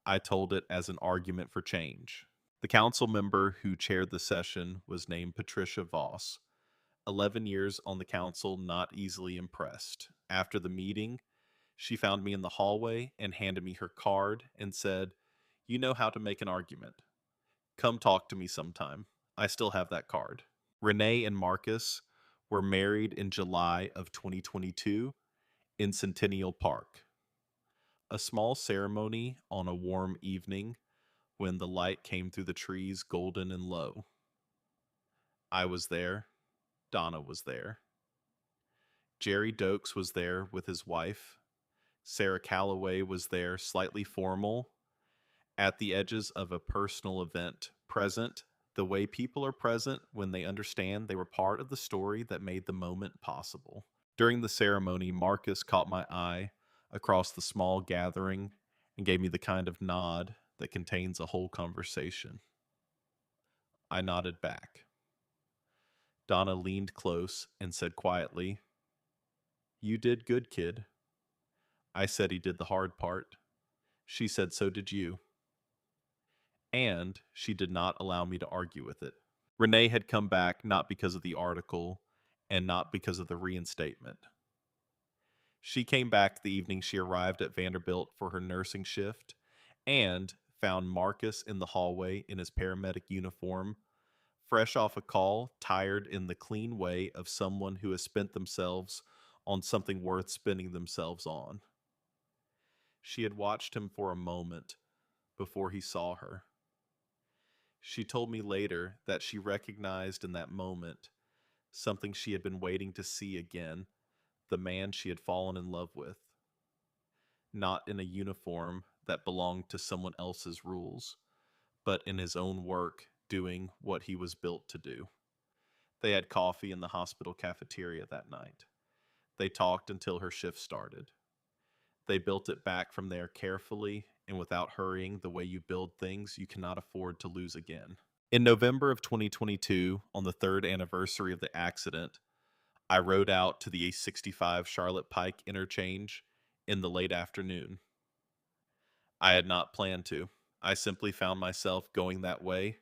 I told it as an argument for change. The council member who chaired the session was named Patricia Voss. 11 years on the council, not easily impressed. After the meeting, she found me in the hallway and handed me her card and said, "You know how to make an argument. Come talk to me sometime." I still have that card. Renee and Marcus were married in July of 2022 in Centennial Park. A small ceremony on a warm evening when the light came through the trees golden and low. I was there. Donna was there. Jerry Dokes was there with his wife. Sarah Calloway was there, slightly formal, at the edges of a personal event, present the way people are present when they understand they were part of the story that made the moment possible. During the ceremony, Marcus caught my eye across the small gathering and gave me the kind of nod that contains a whole conversation. I nodded back. Donna leaned close and said quietly, "You did good, kid." I said he did the hard part. She said, "So did you." And she did not allow me to argue with it. Renee had come back not because of the article and not because of the reinstatement. She came back the evening she arrived at Vanderbilt for her nursing shift and found Marcus in the hallway in his paramedic uniform, fresh off a call, tired in the clean way of someone who has spent themselves on something worth spending themselves on. She had watched him for a moment before he saw her. She told me later that she recognized in that moment something she had been waiting to see again, the man she had fallen in love with, not in a uniform that belonged to someone else's rules, but in his own work, doing what he was built to do. They had coffee in the hospital cafeteria that night. They talked until her shift started. They built it back from there carefully and without hurrying, the way you build things you cannot afford to lose again. In November of 2022, on the third anniversary of the accident, I rode out to the A65 Charlotte Pike interchange in the late afternoon. I had not planned to. I simply found myself going that way.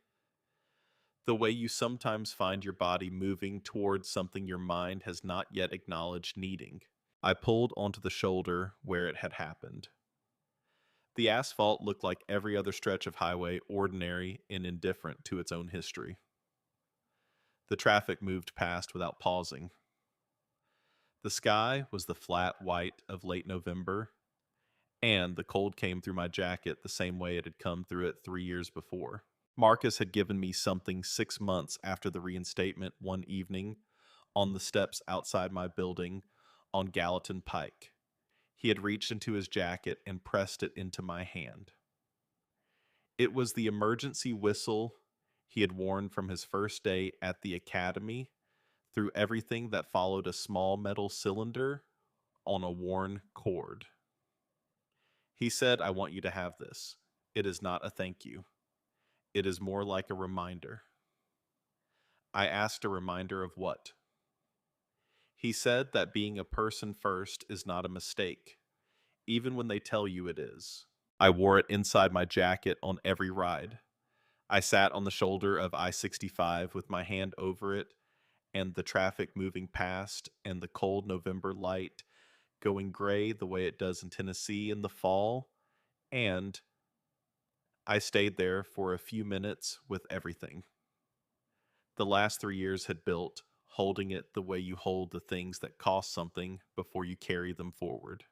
The way you sometimes find your body moving towards something your mind has not yet acknowledged needing. I pulled onto the shoulder where it had happened. The asphalt looked like every other stretch of highway, ordinary and indifferent to its own history. The traffic moved past without pausing. The sky was the flat white of late November, and the cold came through my jacket the same way it had come through it 3 years before. Marcus had given me something 6 months after the reinstatement one evening on the steps outside my building on Gallatin Pike. He had reached into his jacket and pressed it into my hand. It was the emergency whistle he had worn from his first day at the academy through everything that followed a small metal cylinder on a worn cord. He said, "I want you to have this. It is not a thank you. It is more like a reminder." I asked, a reminder of what? He said that being a person first is not a mistake, even when they tell you it is. I wore it inside my jacket on every ride. I sat on the shoulder of I-65 with my hand over it and the traffic moving past and the cold November light going gray the way it does in Tennessee in the fall, and I stayed there for a few minutes with everything. The last 3 years had built, holding it the way you hold the things that cost something before you carry them forward.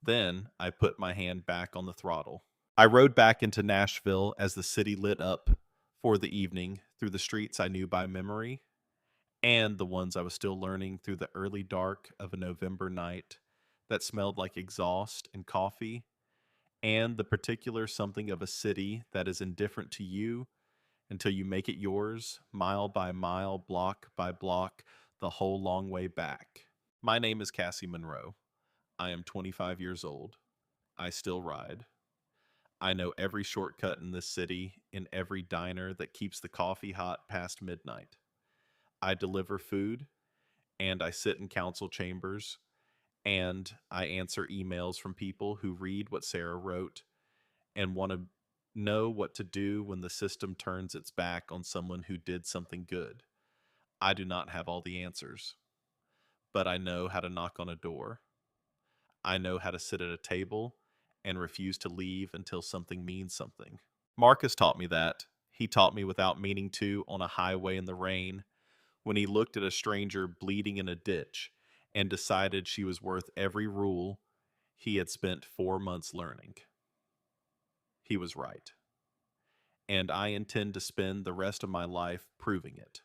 Then I put my hand back on the throttle. I rode back into Nashville as the city lit up for the evening through the streets I knew by memory and the ones I was still learning through the early dark of a November night that smelled like exhaust and coffee, and the particular something of a city that is indifferent to you until you make it yours, mile by mile, block by block, the whole long way back. My name is Cassie Monroe. I am 25 years old. I still ride. I know every shortcut in this city, in every diner that keeps the coffee hot past midnight. I deliver food, and I sit in council chambers, and I answer emails from people who read what Sarah wrote and want to know what to do when the system turns its back on someone who did something good. I do not have all the answers, but I know how to knock on a door. I know how to sit at a table and refuse to leave until something means something. Marcus taught me that. He taught me without meaning to on a highway in the rain when he looked at a stranger bleeding in a ditch and decided she was worth every rule he had spent 4 months learning. He was right. And I intend to spend the rest of my life proving it.